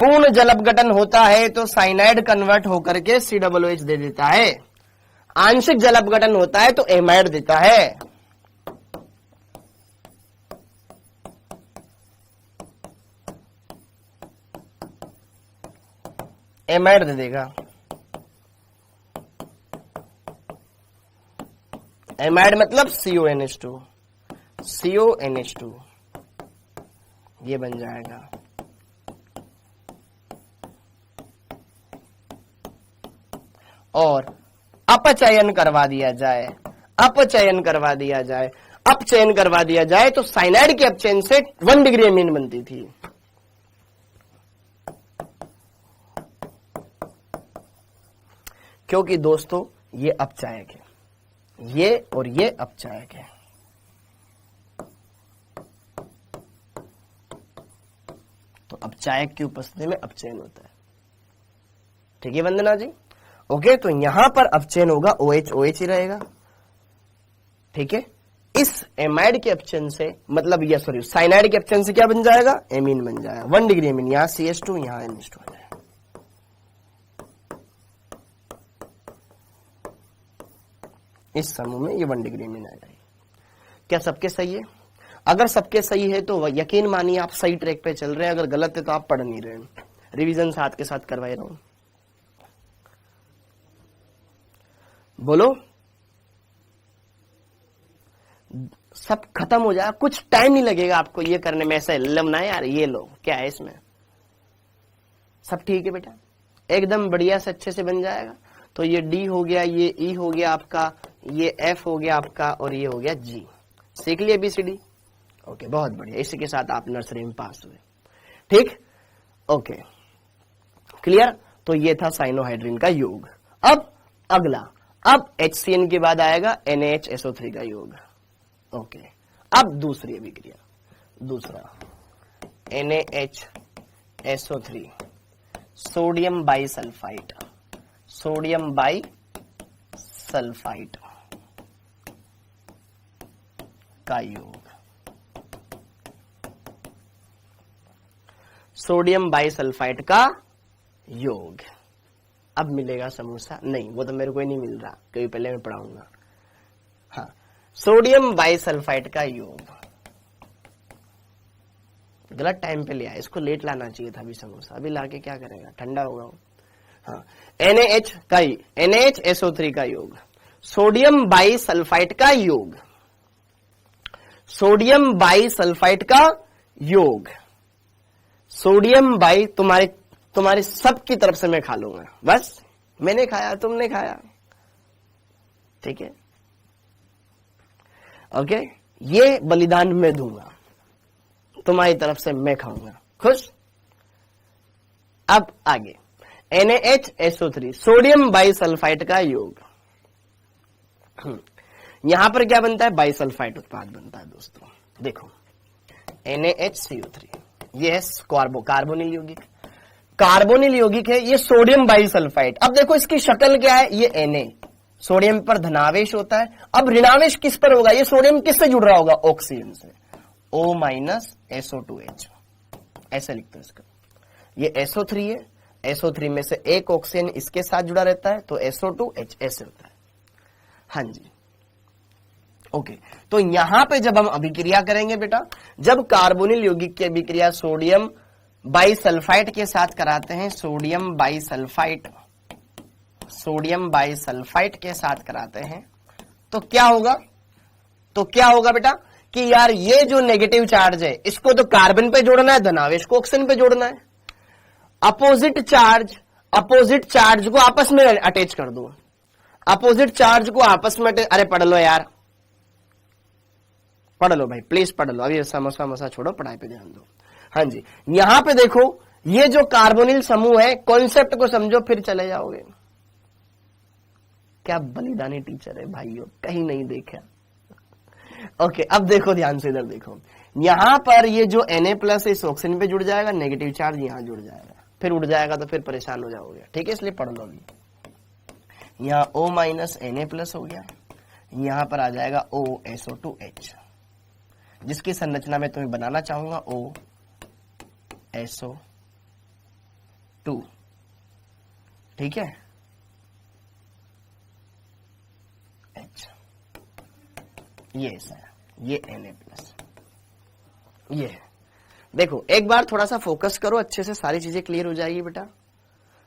पूर्ण जल अपघटन होता है तो साइनाइड कन्वर्ट होकर के COOH दे देता है, आंशिक जल अपघटन होता है तो एमाइड देता है। एमाइड दे देगा, एमाइड मतलब CONH2, CONH2 ये बन जाएगा। और अपचयन करवा दिया जाए, अपचयन करवा दिया जाए, अपचयन करवा दिया जाए तो साइनाइड के अपचयन से 1 डिग्री अमीन बनती थी। क्योंकि दोस्तों ये अपचायक है, ये और ये अपचायक है। तो अपचायक की उपस्थिति में अपचयन होता है, ठीक है वंदना जी। ओके, तो यहां पर अपचयन होगा, OH OH ही रहेगा, ठीक है। इस एमाइड के अपचयन से, मतलब ये सॉरी साइनाइड के अपचयन से क्या बन जाएगा, एमीन बन जाएगा, 1 डिग्री एमीन, यहां CH2 यहां NH2 हो जाएगा। इस समूह में ये 1 डिग्री एमीन आ जाएगी। क्या सबके सही है? अगर सबके सही है तो यकीन मानिए आप सही ट्रैक पे चल रहे हैं, अगर गलत है तो आप पढ़ नहीं रहे हैं, रिवीजन साथ के साथ करवाए रहो। बोलो, सब खत्म हो जाएगा, कुछ टाइम नहीं लगेगा आपको ये करने में, ऐसा लमना है यार, ये लो क्या है इसमें, सब ठीक है बेटा, एकदम बढ़िया से अच्छे से बन जाएगा। तो ये D हो गया, ये E हो गया आपका, ये F हो गया आपका, और ये हो गया G। सीख लिया ABCD? ओके, बहुत बढ़िया, इसी के साथ आप नर्सरी में पास हुए, ठीक। Okay, clear. तो ये था साइनोहाइड्रिन का योग। अब अगला, अब HCN के बाद आएगा NaHSO3 का योग। ओके, अब दूसरी अभिक्रिया, दूसरा NaHSO3 sodium bisulphide, sodium bisulphide का योग, सोडियम बाइसल्फाइड का योग। अब मिलेगा समोसा? नहीं, वो तो मेरे को ही नहीं मिल रहा, कभी पहले मैं पढ़ाऊंगा। हाँ, सोडियम बाइसल्फाइड का योग, गलत टाइम पे लिया, इसको लेट लाना चाहिए था अभी समोसा, अभी लाके क्या करेगा, ठंडा होगा। हाँ, NaHSO3 का योग, सोडियम बाइसल्फाइड का योग, सोडियम बाइसल्फाइड का योग, सोडियम बाई, तुम्हारे सबकी तरफ से मैं खा लूंगा, बस मैंने खाया तुमने खाया, ठीक है। ओके, ये बलिदान मैं दूंगा, तुम्हारी तरफ से मैं खाऊंगा, खुश। अब आगे NaHSO3 सोडियम बाइसल्फाइड का योग, यहां पर क्या बनता है, बाइसल्फाइड उत्पाद बनता है दोस्तों। देखो NaHCO3 ये कार्बोनिल यौगिक, कार्बोनिल यौगिक है, ये सोडियम बाइसल्फाइड। अब देखो इसकी शक्ल क्या है, ये Na, सोडियम पर धनावेश होता है। अब ऋणावेश किस पर होगा, ये सोडियम किससे जुड़ रहा होगा, ऑक्सीजन से, O-SO2H, ऐसे लिखते हैं इसका। ये SO3 है, SO3 में से एक ऑक्सीजन इसके साथ जुड़ा रहता है तो SO2H ऐसे होता है। हाँ जी, ओके। तो यहां पे जब हम अभिक्रिया करेंगे बेटा, जब कार्बोनिल यौगिक की अभिक्रिया सोडियम बाइसल्फाइड के साथ कराते हैं, सोडियम बाइसल्फाइड के साथ कराते हैं, तो क्या होगा, बेटा कि यार ये जो नेगेटिव चार्ज है इसको तो कार्बन पे जोड़ना है, धनावेश को ऑक्सीजन पे जोड़ना है। अपोजिट चार्ज को आपस में अटैच कर दो, अपोजिट चार्ज को आपस में अरे पढ़ लो यार, पढ़ लो भाई प्लीज पढ़ लो, अभी समोसा छोड़ो, पढ़ाई पे ध्यान दो। हाँ जी, यहां पे देखो ये जो कार्बोनिल समूह है, कॉन्सेप्ट को समझो फिर चले जाओगे। क्या बलिदानी टीचर है भाइयों, कहीं नहीं देखा। ओके, अब देखो ध्यान से, इधर देखो, यहां पर ये जो Na+ इस ऑक्सीजन पे जुड़ जाएगा, नेगेटिव चार्ज यहां जुड़ जाएगा, फिर उड़ जाएगा तो फिर परेशान हो जाओगे, ठीक है, इसलिए पढ़ लो अभी। यहां O- Na+ हो गया, यहां पर आ जाएगा OSO2H, जिसकी संरचना में तुम्हें बनाना चाहूंगा OSO2, ठीक है, H, ये ऐसा है, ये Na+, ये है। देखो एक बार थोड़ा सा फोकस करो, अच्छे से सारी चीजें क्लियर हो जाएगी बेटा।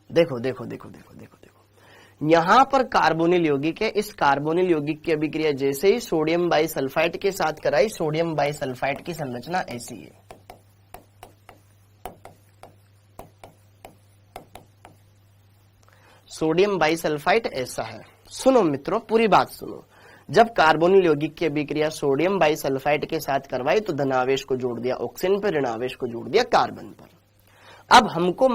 देखो देखो देखो देखो देखो देखो, यहां पर कार्बोनिल यौगिक है, इस कार्बोनिल यौगिक की अभिक्रिया जैसे ही सोडियम बाइसल्फाइड के साथ कराई, सोडियम बाइसल्फाइड की संरचना ऐसी है, सोडियम बाइसल्फाइड ऐसा है। सुनो मित्रों, पूरी बात सुनो, जब कार्बोनिल यौगिक की अभिक्रिया सोडियम बाइसल्फाइड के साथ करवाई तो धनावेश को जोड़ दिया ऑक्सीजन पर, ऋणावेश को जोड़ दिया कार्बन पर। अब हमको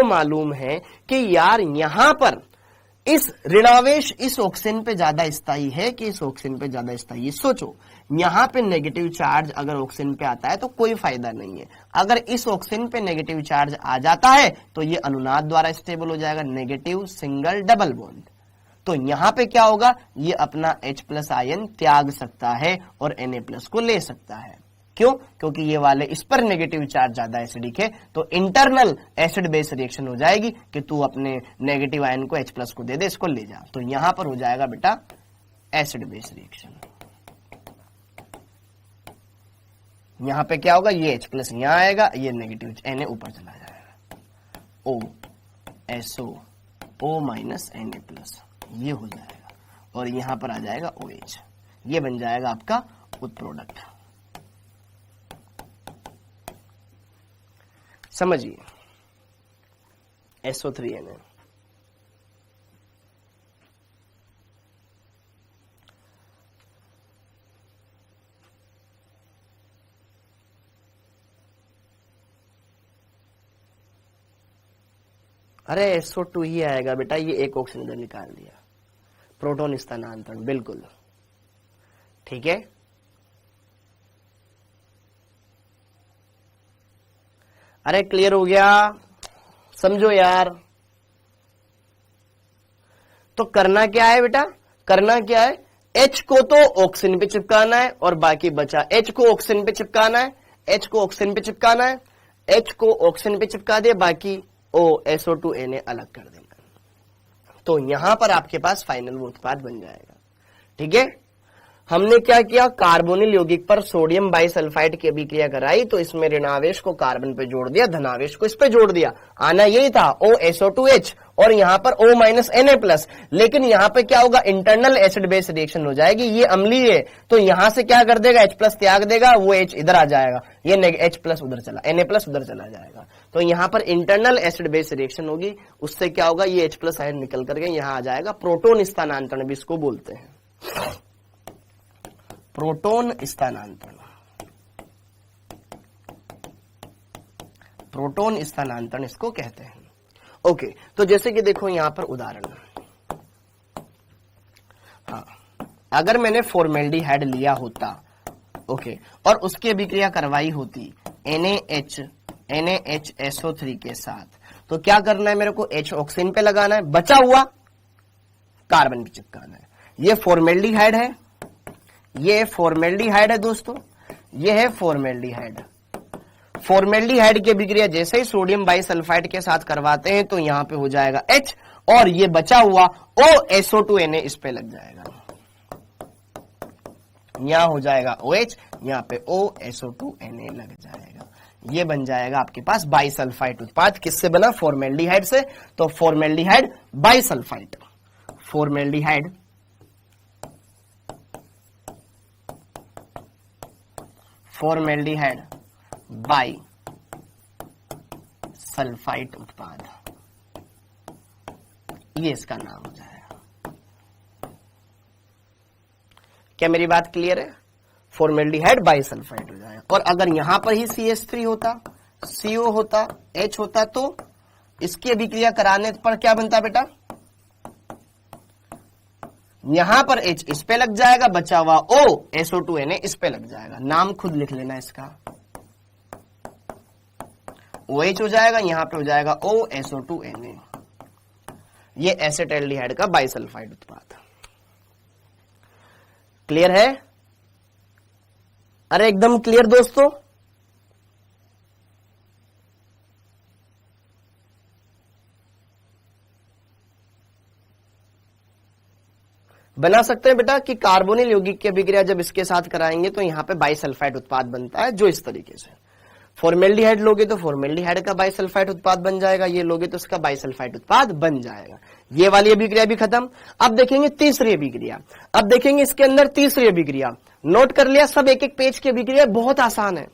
मालूम है कि यार यहां पर इस ऋणावेश इस ऑक्सीजन पे ज्यादा स्थायी है कि इस ऑक्सीजन पे ज्यादा स्थायी। सोचो, यहां पे नेगेटिव चार्ज अगर ऑक्सीजन पे आता है तो कोई फायदा नहीं है, अगर इस ऑक्सीजन पे नेगेटिव चार्ज आ जाता है तो ये अनुनाद द्वारा स्टेबल हो जाएगा, नेगेटिव सिंगल डबल बॉन्ड। तो यहां पे क्या होगा, ये अपना H+ आयन त्याग सकता है और Na+ को ले सकता है। क्यों? क्योंकि ये वाले इस पर नेगेटिव चार्ज ज्यादा एसिडिक है, तो इंटरनल एसिड बेस रिएक्शन हो जाएगी कि तू अपने नेगेटिव आयन को H+ को दे दे, इसको ले जा। तो यहां पर हो जाएगा बेटा एसिड बेस रिएक्शन। यहां पे क्या होगा, ये H+ यहां आएगा, ये नेगेटिव Na ऊपर चला जाएगा, OSO ये हो जाएगा, और यहां पर आ जाएगा OH, ये बन जाएगा आपका उत्प्रोडक्ट। समझिए, SO3Na। अरे SO2 ही आएगा बेटा, ये एक ऑक्सीजन इधर निकाल दिया, प्रोटॉन स्थानांतरण, बिल्कुल ठीक है। अरे क्लियर हो गया, समझो यार। तो करना क्या है बेटा, करना क्या है, H को तो ऑक्सीजन पे चिपकाना है और बाकी बचा, H को ऑक्सीजन पे चिपकाना है, H को ऑक्सीजन पे चिपकाना है, H को ऑक्सीजन पे चिपका दिया, बाकी SO2Na अलग कर देना। तो यहां पर आपके पास फाइनल वो उत्पाद बन जाएगा, ठीक है। हमने क्या किया, कार्बोनिल यौगिक पर सोडियम बाइसल्फाइड की अभिक्रिया कराई, तो इसमें ऋणावेश को कार्बन पे जोड़ दिया, धनावेश को इस पे जोड़ दिया, आना यही था OSO2H, और यहां पर O- Na+, लेकिन यहां पे क्या होगा, इंटरनल एसिड बेस रिएक्शन हो जाएगी, ये अम्लीय है, तो यहां से क्या कर देगा, H+ त्याग देगा, वो H इधर आ जाएगा, ये H+ उधर चला, Na+ उधर चला जाएगा, तो यहां पर इंटरनल एसिड बेस रिएक्शन होगी, उससे क्या होगा, ये H+ आयन निकल करके यहां आ जाएगा, प्रोटोन स्थानांतरण भी इसको बोलते हैं, प्रोटोन स्थानांतरण, प्रोटोन स्थानांतरण इसको कहते हैं। ओके, तो जैसे कि देखो यहां पर उदाहरण, हाँ, अगर मैंने फॉर्मेल्डिहाइड लिया होता, ओके, और उसकी अभिक्रिया करवाई होती NaHSO3 के साथ, तो क्या करना है, मेरे को H ऑक्सीजन पे लगाना है, बचा हुआ कार्बन पे चिपकाना है। ये फॉर्मेल्डिहाइड है, ये फॉर्मेल्डिहाइड है दोस्तों, ये है फॉर्मेल्डिहाइड। फॉर्मेल्डिहाइड की अभिक्रिया जैसे ही सोडियम बाइसल्फाइड के साथ करवाते हैं तो यहां पे हो जाएगा H, और ये बचा हुआ OSO2Na इस पे लग जाएगा, यहां हो जाएगा OH, यहां पे OSO2Na लग जाएगा, ये बन जाएगा आपके पास बाइसल्फाइड उत्पाद। किससे बना, फॉर्मेल्डिहाइड से, तो formaldehyde bisulphide, formaldehyde by sulphide उत्पाद, ये इसका नाम हो जाएगा। क्या मेरी बात क्लियर है? फॉर्मेल्डिहाइड बाइसल्फाइड हो जाएगा। और अगर यहां पर ही CH3 होता, CO होता, H होता, तो इसकी अभिक्रिया कराने पर क्या बनता बेटा? यहां पर H इस पे लग जाएगा, बचा हुआ O SO2Na इस पे लग जाएगा। नाम खुद लिख लेना इसका, OH हो जाएगा, यहां पे हो जाएगा O SO2Na। ये एसिटाल्डिहाइड का बाइसल्फाइड उत्पाद। क्लियर है? अरे एकदम क्लियर दोस्तों। बना सकते हैं बेटा कि कार्बोनिल यौगिक की अभिक्रिया जब इसके साथ कराएंगे तो यहां पे बाइसल्फाइड उत्पाद बनता है, जो इस तरीके से। फॉर्मेल्डिहाइड लोगे तो फॉर्मेल्डिहाइड का बाइसल्फाइड उत्पाद बन जाएगा, ये लोगे तो इसका बाइसल्फाइड उत्पाद बन जाएगा। ये वाली अभिक्रिया भी खत्म। अब देखेंगे तीसरी अभिक्रिया। अब देखेंगे इसके अंदर तीसरी अभिक्रिया। नोट कर लिया सब, एक एक पेज की अभिक्रिया बहुत आसान है,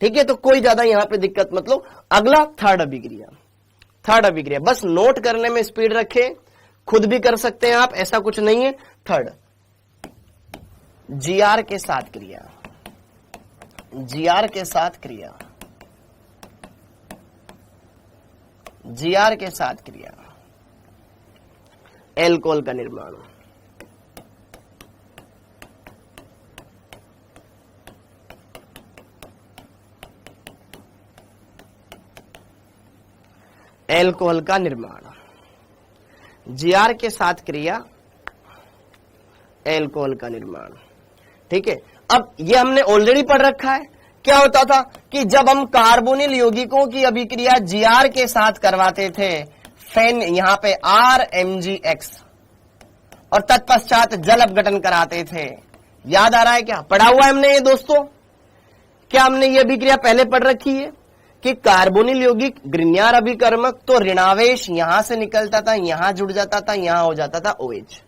ठीक है, तो कोई ज्यादा यहां पे दिक्कत मत लो। अगला थर्ड अभिक्रिया, थर्ड अभिक्रिया बस नोट करने में स्पीड रखे, खुद भी कर सकते हैं आप, ऐसा कुछ नहीं है। थर्ड, GR के साथ क्रिया, GR के साथ क्रिया, GR के साथ क्रिया, एल्कोहल का निर्माण। एल्कोहल का निर्माण, GR के साथ क्रिया, एल्कोहल का निर्माण, ठीक है। अब ये हमने ऑलरेडी पढ़ रखा है। क्या होता था कि जब हम कार्बोनिल यौगिकों की अभिक्रिया GR के साथ करवाते थे, फेन यहां पे RMgX, और तत्पश्चात जल अपघटन कराते थे। याद आ रहा है क्या? पढ़ा हुआ है हमने ये दोस्तों। क्या हमने ये अभिक्रिया पहले पढ़ रखी है कि कार्बोनिल यौगिक ग्रिग्नार अभिकर्मक, तो ऋणावेश यहां से निकलता था, यहां जुड़ जाता था, यहां हो जाता था OH।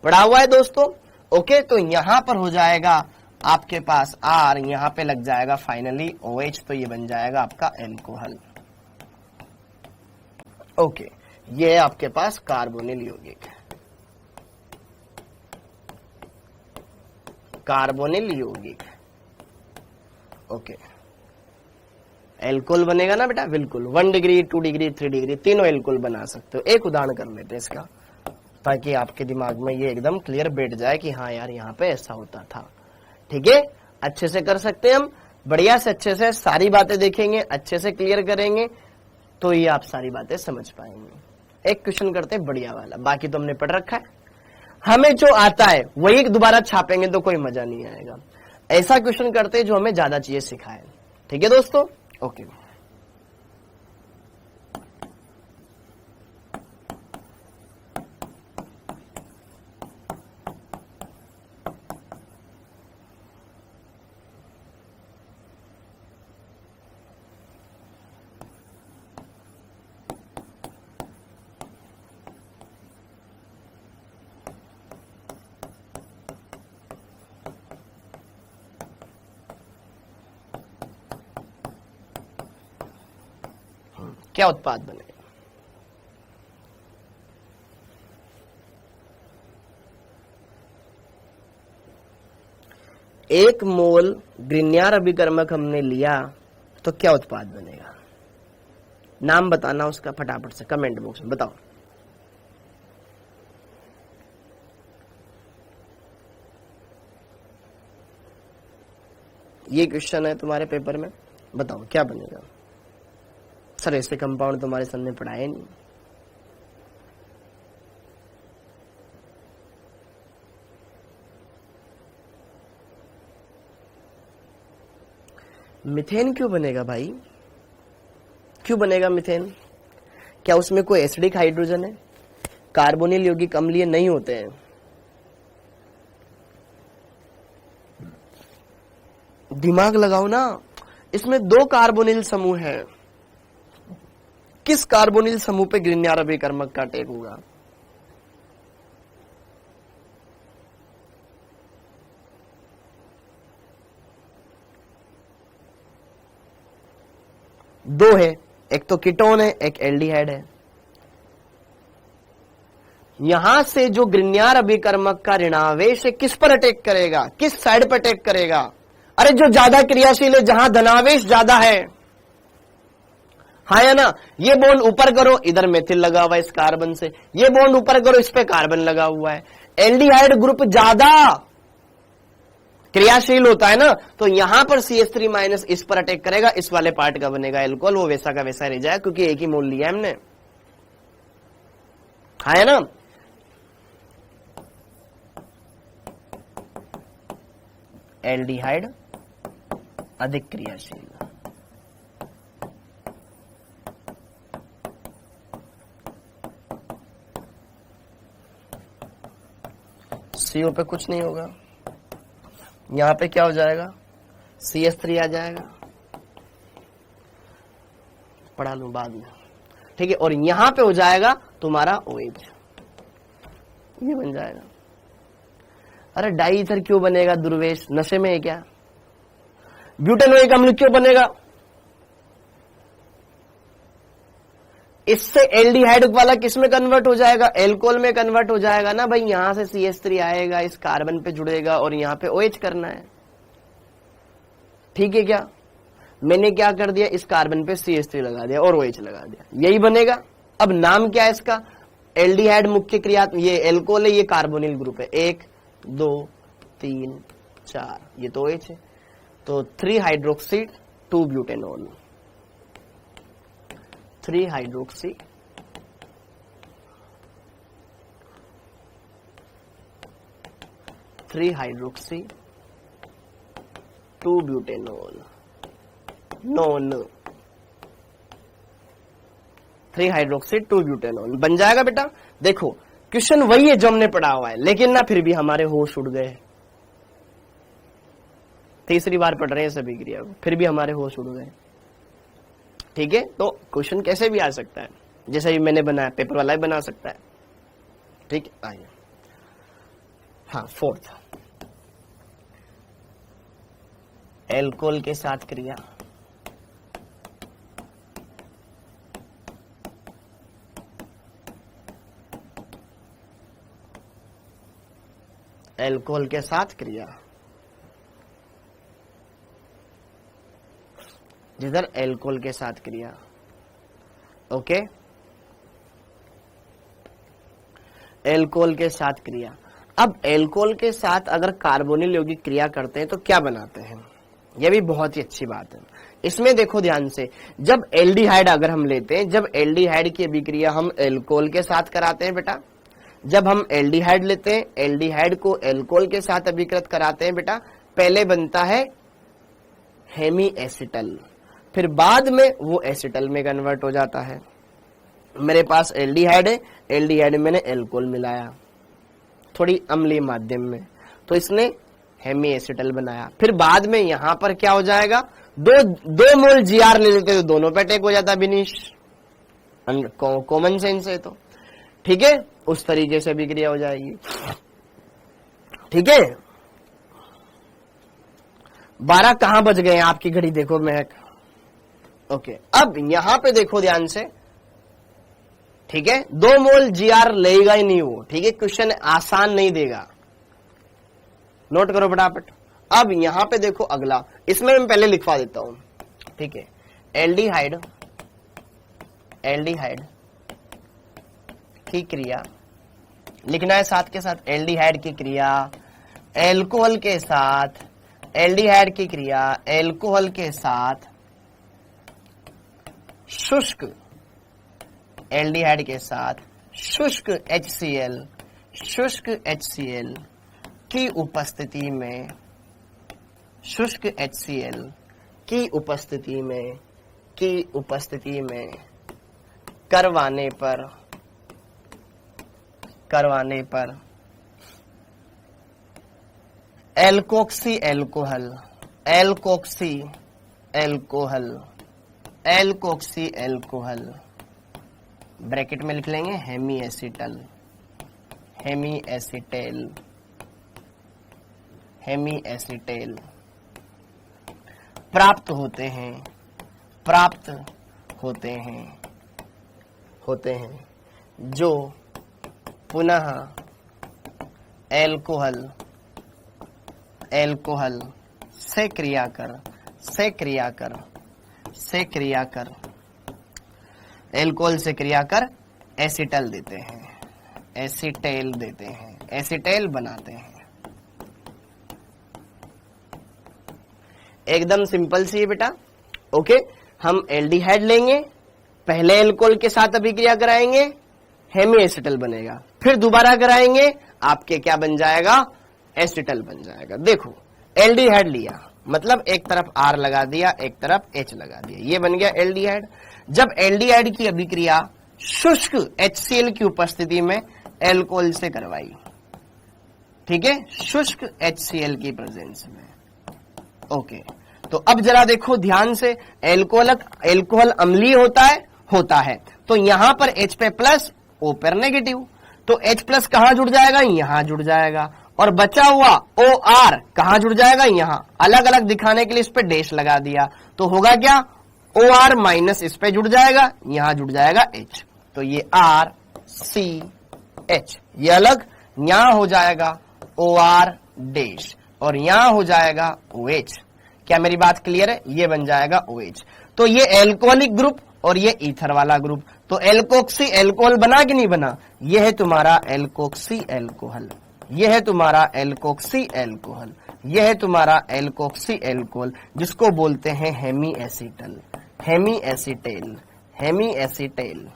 पढ़ा हुआ है दोस्तों। ओके, तो यहां पर हो जाएगा आपके पास R, यहां पे लग जाएगा फाइनली OH, तो ये बन जाएगा आपका एल्कोहल। ओके, ये है आपके पास कार्बोनिल यौगिक, कार्बोनिल यौगिक। ओके, एल्कोहल बनेगा ना बेटा? बिल्कुल। 1 डिग्री, 2 डिग्री, 3 डिग्री, तीनों एल्कोहल बना सकते हो। एक उदाहरण कर लेते हैं इसका, ताकि आपके दिमाग में ये एकदम क्लियर बैठ जाए कि हाँ यार यहाँ पे ऐसा होता था। ठीक है, अच्छे से कर सकते हैं हम, बढ़िया से अच्छे से सारी बातें देखेंगे, अच्छे से क्लियर करेंगे, तो ये आप सारी बातें समझ पाएंगे। एक क्वेश्चन करते हैं बढ़िया वाला, बाकी तो हमने पढ़ रखा है। हमें जो आता है वही दोबारा छापेंगे तो कोई मजा नहीं आएगा। ऐसा क्वेश्चन करते हैं जो हमें ज्यादा चीजें सिखाए। ठीक है दोस्तों? ओके, क्या उत्पाद बनेगा? एक मोल ग्रिग्नार अभिकर्मक हमने लिया तो क्या उत्पाद बनेगा? नाम बताना उसका फटाफट से कमेंट बॉक्स में बताओ। ये क्वेश्चन है तुम्हारे पेपर में, बताओ क्या बनेगा? सर ऐसे कंपाउंड तुम्हारे सामने पढ़ाए नहीं। मीथेन क्यों बनेगा भाई? क्यों बनेगा मीथेन? क्या उसमें कोई एसिडिक हाइड्रोजन है? कार्बोनिल यौगिक अम्लीय नहीं होते हैं। दिमाग लगाओ ना, इसमें 2 कार्बोनिल समूह है। किस कार्बोनिल समूह पे ग्रिग्नार अभिकर्मक का अटैक होगा? दो है, एक तो कीटोन है, एक एल्डिहाइड है। यहां से जो ग्रिग्नार अभिकर्मक का ऋणावेश है किस पर अटैक करेगा, किस साइड पर अटैक करेगा? अरे जो ज्यादा क्रियाशील है, जहां धनावेश ज्यादा है, हाँ या ना। ये बॉन्ड ऊपर करो, इधर मेथिल लगा हुआ है इस कार्बन से, ये बॉन्ड ऊपर करो, इस पे कार्बन लगा हुआ है। एल्डिहाइड ग्रुप ज्यादा क्रियाशील होता है ना, तो यहां पर CH3 माइनस इस पर अटैक करेगा, इस वाले पार्ट का बनेगा एल्कोहल, वो वैसा का वैसा रह जाएगा क्योंकि एक ही मोल लिया हमने, है ना। एल्डिहाइड अधिक क्रियाशील, CO पे कुछ नहीं होगा, यहां पे क्या हो जाएगा, CH3 आ जाएगा, पढ़ा लूं बाद में, ठीक है। और यहां पे हो जाएगा तुम्हारा OH, ये बन जाएगा। अरे डाई ईथर क्यों बनेगा दुर्वेश, नशे में है क्या? ब्यूटेनोइक अम्ल क्यों बनेगा? इससे एल्डिहाइड वाला किस में कन्वर्ट हो जाएगा, एल्कोहल में कन्वर्ट हो जाएगा ना भाई। यहां से CH3 आएगा, इस कार्बन पे जुड़ेगा और यहां पे OH करना है, ठीक है क्या। मैंने क्या कर दिया, इस कार्बन पे CH3 लगा दिया और OH लगा दिया, यही बनेगा। अब नाम क्या है इसका, एल्डिहाइड मुख्य क्रिया, ये एल्कोहल है, ये कार्बोनिल ग्रुप है, 1 2 3 4, ये तो OH है, तो 3 hydroxy 2 butanol, 3 hydroxy 3 hydroxy 2 butanol, non 3 hydroxy 2 butanol बन जाएगा बेटा। देखो क्वेश्चन वही है जो हमने पढ़ा हुआ है, लेकिन ना फिर भी हमारे होश उड़ गए। तीसरी बार पढ़ रहे हैं सभी क्रिया को, फिर भी हमारे होश उड़ गए, ठीक है। तो क्वेश्चन कैसे भी आ सकता है, जैसे भी मैंने बनाया, पेपर वाला ही बना सकता है, ठीक है। आइए, हाँ, 4th, एल्कोहल के साथ क्रिया। एल्कोहल के साथ क्रिया, जिधर एल्कोहल के साथ क्रिया, ओके। एल्कोहल के साथ क्रिया। अब एल्कोहल के साथ अगर कार्बोनिल यौगिक क्रिया करते हैं तो क्या बनाते हैं, यह भी बहुत ही अच्छी बात है। इसमें देखो ध्यान से, जब एल्डिहाइड अगर हम लेते हैं, जब एल्डिहाइड की अभिक्रिया हम एल्कोहल के साथ कराते हैं बेटा, जब हम एल्डिहाइड लेते हैं, एल्डिहाइड को एल्कोहल के साथ अभिकृत कराते हैं बेटा, पहले बनता है हेमी एसिटल, फिर बाद में वो एसिटल में कन्वर्ट हो जाता है। मेरे पास एल्डिहाइड है, एल्डिहाइड में मैंने एल्कोहल मिलाया थोड़ी अम्लीय माध्यम में, तो इसने हेमी एसिटल बनाया। फिर बाद में यहां पर क्या हो जाएगा, दो मोल GR ले लेते तो दोनों पे अटैक हो जाता बिनीश, कॉमन सेंस है तो, ठीक है। उस तरीके से अभिक्रिया हो जाएगी, ठीक है। 12 कहां बज गए हैं आपकी घड़ी देखो महक, ओके। अब यहां पे देखो ध्यान से, ठीक है, 2 मोल GR लेगा ही नहीं वो, ठीक है। क्वेश्चन आसान नहीं देगा, नोट करो फटाफट। अब यहां पे देखो अगला, इसमें मैं पहले लिखवा देता हूं, ठीक है। एल्डिहाइड की क्रिया लिखना है साथ के साथ, एल्डिहाइड की क्रिया एल्कोहल के साथ, एल्डिहाइड की क्रिया एल्कोहल के साथ शुष्क, एल्डिहाइड के साथ शुष्क HCl की उपस्थिति में, शुष्क HCl की उपस्थिति में करवाने पर एल्कोक्सी एल्कोहल ब्रैकेट में लिख लेंगे हेमी एसिटेल प्राप्त होते हैं जो पुनः एल्कोहल से क्रिया कर एल्कोहल से क्रिया कर एसिटल देते हैं, एसिटेल बनाते हैं। एकदम सिंपल सी है बेटा। ओके, हम एल्डिहाइड लेंगे, पहले एल्कोहल के साथ अभिक्रिया कराएंगे, हेमी एसिटल बनेगा, फिर दोबारा कराएंगे, आपके क्या बन जाएगा, एसिटल बन जाएगा। देखो एल्डिहाइड लिया, मतलब एक तरफ R लगा दिया, एक तरफ H लगा दिया, ये बन गया एल्डिहाइड। जब एल्डिहाइड की अभिक्रिया शुष्क HCl की उपस्थिति में एल्कोहल से करवाई, ठीक है, शुष्क HCl की प्रेजेंस में। ओके, तो अब जरा देखो ध्यान से, एल्कोहल अम्लीय होता है, तो यहां पर H पे प्लस, O पर नेगेटिव, तो H प्लस कहां जुड़ जाएगा, यहां जुड़ जाएगा, और बचा हुआ OR कहां जुड़ जाएगा, यहां। अलग अलग दिखाने के लिए इस पे डैश लगा दिया, तो होगा क्या, OR माइनस इस पे जुड़ जाएगा, यहां जुड़ जाएगा H, तो ये RCH, ये अलग, यहां हो जाएगा OR डैश, और यहां हो जाएगा OH। क्या मेरी बात क्लियर है, ये बन जाएगा OH। तो ये एल्कोहलिक ग्रुप और ये ईथर वाला ग्रुप, तो एल्कोक्सी एल्कोहल बना कि नहीं बना, ये है तुम्हारा एल्कोक्सी एल्कोहल, यह है तुम्हारा एल्कोक्सी एल्कोहल, यह है तुम्हारा एल्कोक्सी एल्कोहल, जिसको बोलते हैं हेमी एसीटेल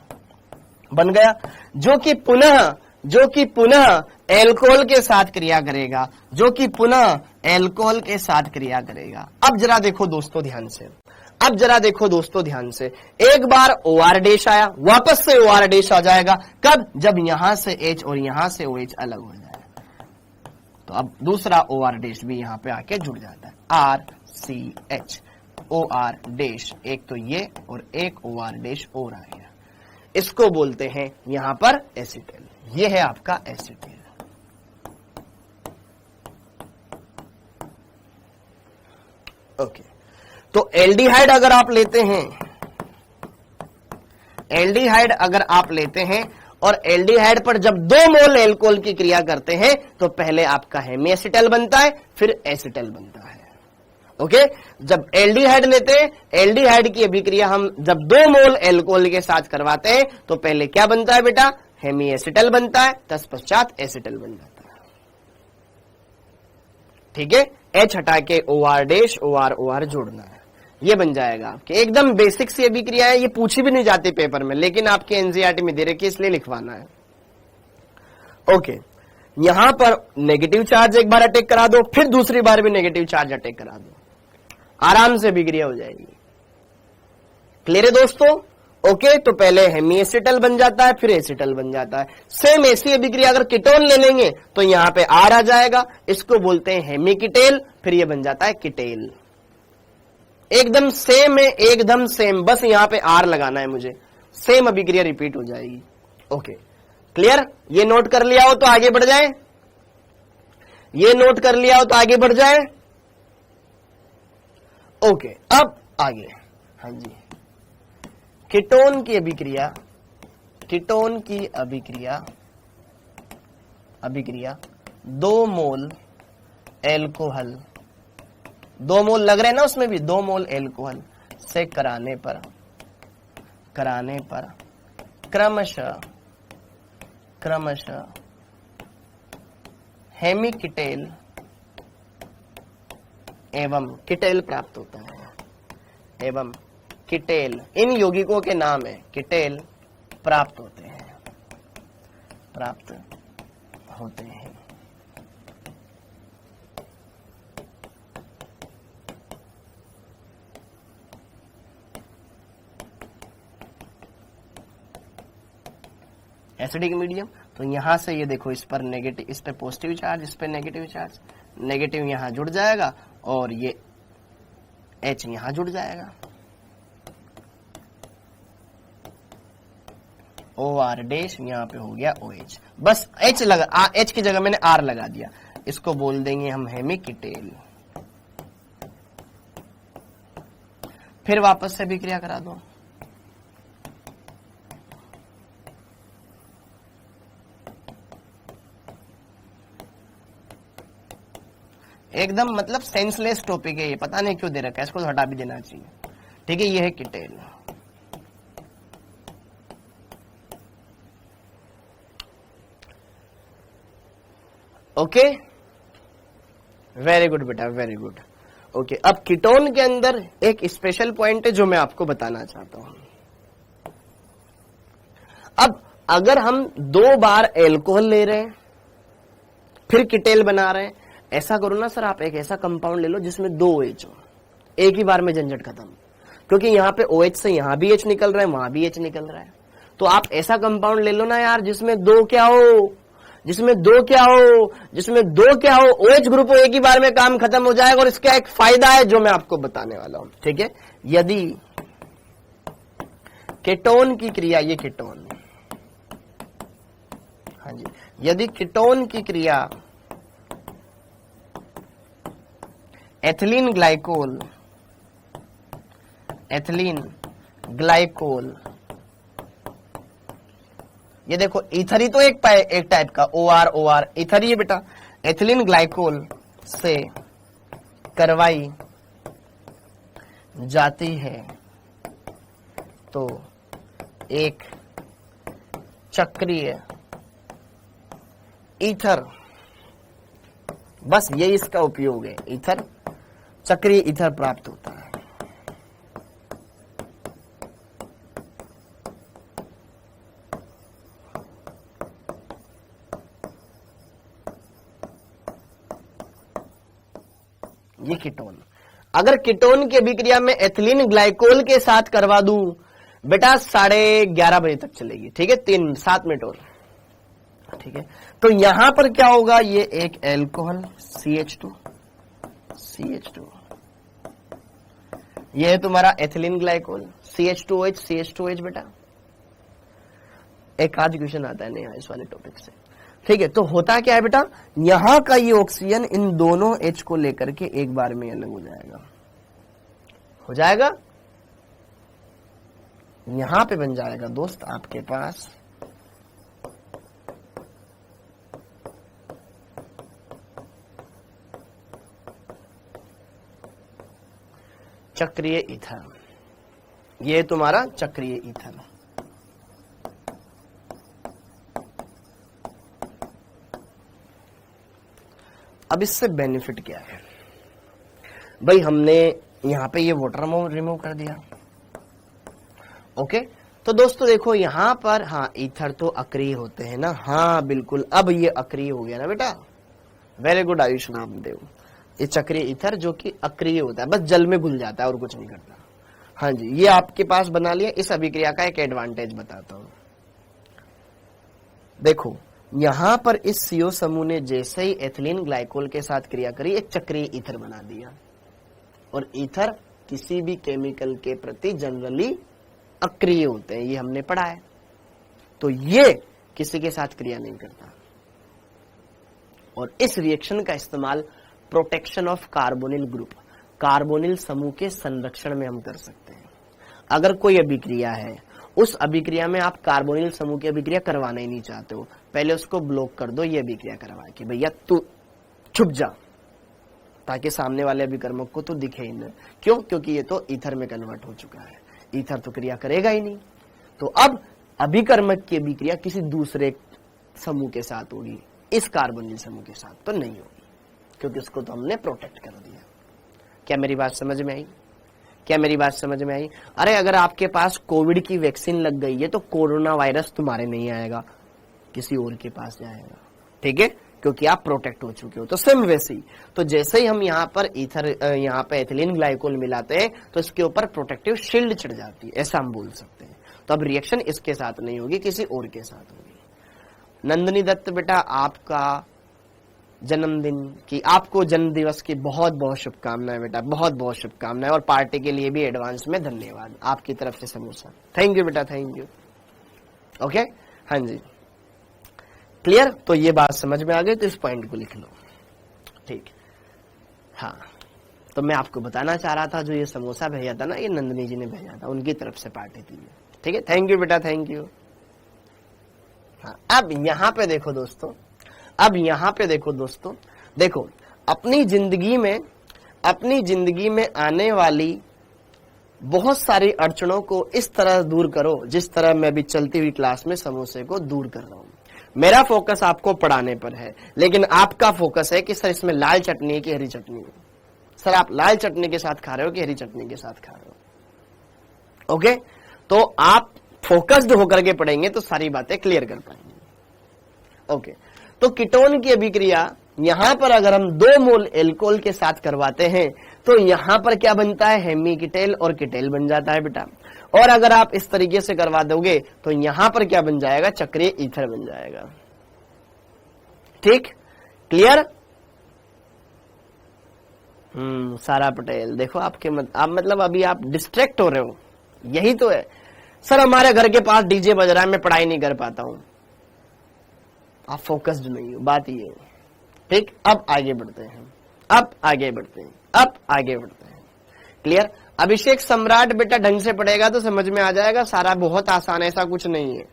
बन गया, जो कि पुनः एल्कोहल के साथ क्रिया करेगा, अब जरा देखो दोस्तों ध्यान से, एक बार OR डैश आया, वापस से OR डैश आ जाएगा, कब, जब यहां से H और यहां से OH अलग हो जाए, तो अब दूसरा OR डैश भी यहां पे आके जुड़ जाता है, RCH, OR डैश, एक तो ये और एक OR डैश और आ गया, इसको बोलते हैं यहां पर एसिटेल, ये है आपका एसिटेल। ओके, तो एल्डिहाइड अगर आप लेते हैं और एल्डिहाइड पर जब 2 मोल एल्कोहल की क्रिया करते हैं, तो पहले आपका हेमी एसिटल बनता है, फिर एसिटल बनता है। ओके, जब एल्डिहाइड लेते हैं, एल्डिहाइड की अभिक्रिया हम जब 2 मोल एल्कोहल के साथ करवाते हैं, तो पहले क्या बनता है बेटा, हेमी एसिटल बनता है, तत्पश्चात एसिटल बन जाता है। ठीक है, H हटा के OR डैश, OR जोड़ना है, ये बन जाएगा आपके। एकदम बेसिक सी अभिक्रिया है, ये पूछी भी नहीं जाती पेपर में, लेकिन आपके एनसीईआरटी में दे रखी है, इसलिए लिखवाना है। ओके, यहां पर नेगेटिव चार्ज एक बार अटैक करा दो, फिर दूसरी बार भी नेगेटिव चार्ज अटैक करा दो, आराम से अभिक्रिया हो जाएगी। क्लियर है दोस्तों? ओके, तो पहले हेमी एसिटल बन जाता है, फिर एसिटल बन जाता है। सेम ऐसी अभिक्रिया अगर कीटोन ले लेंगे तो यहां पे R आ जाएगा, इसको बोलते हैं हेमी कीटेल, फिर ये बन जाता है कीटेल। एकदम सेम है, एकदम सेम, बस यहां पे R लगाना है मुझे, सेम अभिक्रिया रिपीट हो जाएगी। Okay, clear? ये नोट कर लिया हो तो आगे बढ़ जाए, ये नोट कर लिया हो तो आगे बढ़ जाए। ओके, अब आगे, हाँ जी, कीटोन की अभिक्रिया 2 मोल एल्कोहल, 2 मोल लग रहे हैं ना उसमें भी, 2 मोल एल्कोहल से कराने पर क्रमशः हेमी कीटेल एवं कीटेल प्राप्त होता है, एवं कीटेल, इन यौगिकों के नाम है, कीटेल प्राप्त होते हैं। एसिडिक मीडियम, तो यहां से ये देखो, इस पर नेगेटिव, इस पे पॉजिटिव चार्ज, इस पे नेगेटिव चार्ज, नेगेटिव यहां जुड़ जाएगा और ये H यहां जुड़ जाएगा, OR डैश यहां पे हो गया OH, बस H की जगह मैंने R लगा दिया, इसको बोल देंगे हम हेमी कीटेल। फिर वापस से अभिक्रिया करा दो, एकदम मतलब सेंसलेस टॉपिक है ये, पता नहीं क्यों दे रखा है, इसको हटा भी देना चाहिए। ठीक है, ये है कीटेन। ओके, वेरी गुड बेटा, वेरी गुड। ओके, अब कीटोन के अंदर एक स्पेशल पॉइंट है जो मैं आपको बताना चाहता हूं। अब अगर हम 2 बार एल्कोहल ले रहे हैं फिर कीटेल बना रहे हैं, ऐसा करो ना सर, आप एक ऐसा कंपाउंड ले लो जिसमें 2 OH हो, एक ही बार में झंझट खत्म। क्योंकि यहाँ पे OH से यहां भी H निकल रहा है, वहां भी H निकल रहा है, तो आप ऐसा कंपाउंड ले लो ना यार जिसमें 2 क्या हो, जिसमें 2 क्या हो, जिसमें 2 क्या हो, OH ग्रुप हो, एक ही बार में काम खत्म हो जाएगा। और इसका एक फायदा है जो मैं आपको बताने वाला हूं। ठीक है, यदि कीटोन की क्रिया, ये कीटोन, हाँ जी, यदि कीटोन की क्रिया एथिलीन ग्लाइकोल, एथिलीन ग्लाइकोल, ये देखो ईथर ही तो एक टाइप का OR ईथर ही है बेटा, एथिलीन ग्लाइकोल से करवाई जाती है तो एक चक्रीय ईथर, बस ये इसका उपयोग है, ईथर, चक्रीय ईथर प्राप्त होता है। ये कीटोन, अगर कीटोन की अभिक्रिया में एथिलीन ग्लाइकोल के साथ करवा दूं बेटा 11:30 बजे तक चलेगी। ठीक है, 7 मिनट और। ठीक है, तो यहां पर क्या होगा, ये एक एल्कोहल CH2, ये है तुम्हारा एथिलीन ग्लाइकोल, CH2OH बेटा। एक आज क्वेश्चन आता है नहीं इस वाले टॉपिक से। ठीक है, तो होता क्या है बेटा, यहां का ये ऑक्सीजन इन दोनों H को लेकर के एक बार में अलग हो जाएगा, यहां पे बन जाएगा दोस्त आपके पास चक्रीय ईथर, ये तुम्हारा चक्रीय ईथर। अब इससे बेनिफिट क्या है भाई, हमने यहां पे ये वाटर रिमूव कर दिया। ओके, तो दोस्तों देखो यहां पर, हाँ ईथर तो अक्रिय होते हैं ना, हाँ बिल्कुल, अब ये अक्रिय हो गया ना बेटा, वेरी गुड आयुष नामदेव। ये चक्रीय ईथर जो कि अक्रिय होता है, बस जल में घुल जाता है और कुछ नहीं करता। हाँ जी, ये आपके पास बना लिया। इस अभिक्रिया का एक एडवांटेज बताता हूं, देखो यहां पर इस CO समूह ने जैसे ही एथिलीन ग्लाइकोल के साथ क्रिया करी, एक चक्रीय ईथर बना दिया। और ईथर किसी भी केमिकल के प्रति जनरली अक्रिय होते हैं, ये हमने पढ़ा है। तो ये किसी के साथ क्रिया नहीं करता। और इस रिएक्शन का इस्तेमाल protection of carbonyl group, carbonyl समूह के संरक्षण में हम कर सकते हैं। अगर कोई अभिक्रिया है, उस अभिक्रिया में आप कार्बोनिल समूह की अभिक्रिया करवाना ही नहीं चाहते हो, पहले उसको ब्लॉक कर दो, ये अभिक्रिया करवा के भैया तू छुप जा, ताकि सामने वाले अभिकर्मक को तो दिखे ही नहीं। क्यों? क्योंकि ये तो ईथर में कन्वर्ट हो चुका है, ईथर तो क्रिया करेगा ही नहीं। तो अब अभिकर्मक की अभिक्रिया किसी दूसरे समूह के साथ होगी, इस कार्बोनिल समूह के साथ तो नहीं होगी, क्योंकि उसको तो हमने प्रोटेक्ट कर दिया। क्या मेरी बात समझ में आई? क्या मेरी बात समझ में आई? अरे अगर आपके पास कोविड की वैक्सीन लग गई है तो कोरोना वायरस तुम्हारे नहीं आएगा, किसी और के पास जाएगा। ठीक है, क्योंकि आप प्रोटेक्ट हो चुके हो। तो सेम वैसे ही, तो जैसे ही हम यहाँ पर यहाँ पे एथिलीन ग्लाइकोल मिलाते हैं तो इसके ऊपर प्रोटेक्टिव शील्ड चढ़ जाती है, ऐसा हम बोल सकते हैं। तो अब रिएक्शन इसके साथ नहीं होगी, किसी और के साथ होगी। नंदिनी दत्त बेटा, आपका जन्मदिन की, आपको जन्म दिवस की बहुत बहुत शुभकामनाएं बेटा, बहुत बहुत शुभकामनाएं। और पार्टी के लिए भी एडवांस में धन्यवाद, आपकी तरफ से समोसा। थैंक यू बेटा, थैंक यू। ओके, हाँ जी, क्लियर? तो ये बात समझ में आ गई, तो इस पॉइंट को लिख लो। ठीक, हाँ, तो मैं आपको बताना चाह रहा था, जो ये समोसा भेजा था ना, ये नंदिनी जी ने भेजा था, उनकी तरफ से पार्टी थी। ठीक है, थैंक यू बेटा, थैंक यू। हाँ, अब यहां पे देखो दोस्तों, अब यहां पे देखो दोस्तों, देखो अपनी जिंदगी में आने वाली बहुत सारी अड़चनों को इस तरह दूर करो जिस तरह मैं अभी चलती हुई क्लास में समोसे को दूर कर रहा हूं। मेरा फोकस आपको पढ़ाने पर है, लेकिन आपका फोकस है कि सर इसमें लाल चटनी है कि हरी चटनी है, सर आप लाल चटनी के साथ खा रहे हो कि हरी चटनी के साथ खा रहे हो। ओके, तो आप फोकस्ड होकर के पढ़ेंगे तो सारी बातें क्लियर कर पाएंगे। ओके, तो कीटोन की अभिक्रिया यहां पर अगर हम 2 मोल एल्कोहल के साथ करवाते हैं तो यहां पर क्या बनता है, हेमीकीटेल और कीटेल बन जाता है बेटा। और अगर आप इस तरीके से करवा दोगे तो यहां पर क्या बन जाएगा, चक्रीय ईथर बन जाएगा। ठीक, क्लियर। सारा पटेल, देखो आप मतलब अभी आप डिस्ट्रैक्ट हो रहे हो, यही तो है। सर हमारे घर के पास डीजे बज रहा है, मैं पढ़ाई नहीं कर पाता हूं। आप फोकस्ड नहीं हो, बात ये है। ठीक, अब आगे बढ़ते हैं। क्लियर। अभिषेक सम्राट बेटा ढंग से पढ़ेगा तो समझ में आ जाएगा, सारा बहुत आसान है, ऐसा कुछ नहीं है।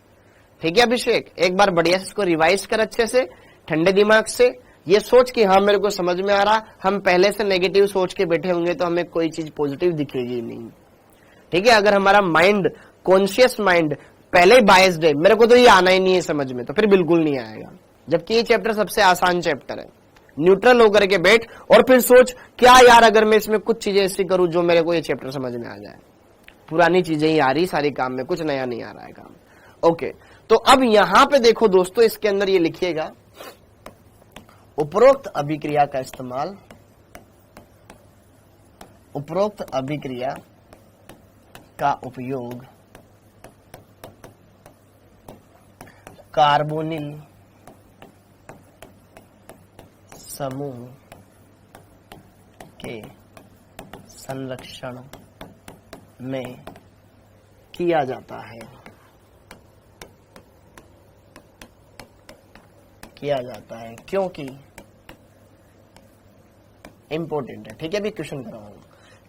ठीक है अभिषेक, एक बार बढ़िया से इसको रिवाइज कर अच्छे से, ठंडे दिमाग से, ये सोच कि हाँ मेरे को समझ में आ रहा। हम पहले से नेगेटिव सोच के बैठे होंगे तो हमें कोई चीज पॉजिटिव दिखेगी नहीं। ठीक है, अगर हमारा माइंड, कॉन्शियस माइंड पहले ही बायस्ड है, मेरे को तो ये आना ही नहीं है समझ में, तो फिर बिल्कुल नहीं आएगा। जबकि ये चैप्टर सबसे आसान चैप्टर है। न्यूट्रल होकर के बैठ और फिर सोच क्या यार अगर मैं इसमें कुछ चीजें ऐसी करूं जो मेरे को ये चैप्टर समझ में आ जाए। पुरानी चीजें ही आ रही सारी काम में, कुछ नया नहीं आ रहा है काम। ओके, तो अब यहां पे देखो दोस्तों, इसके अंदर ये लिखिएगा, उपरोक्त अभिक्रिया का इस्तेमाल, उपरोक्त अभिक्रिया का उपयोग कार्बोनिल समूह के संरक्षण में किया जाता है, क्योंकि इंपॉर्टेंट है। ठीक है, अभी क्वेश्चन कर रहा हूं,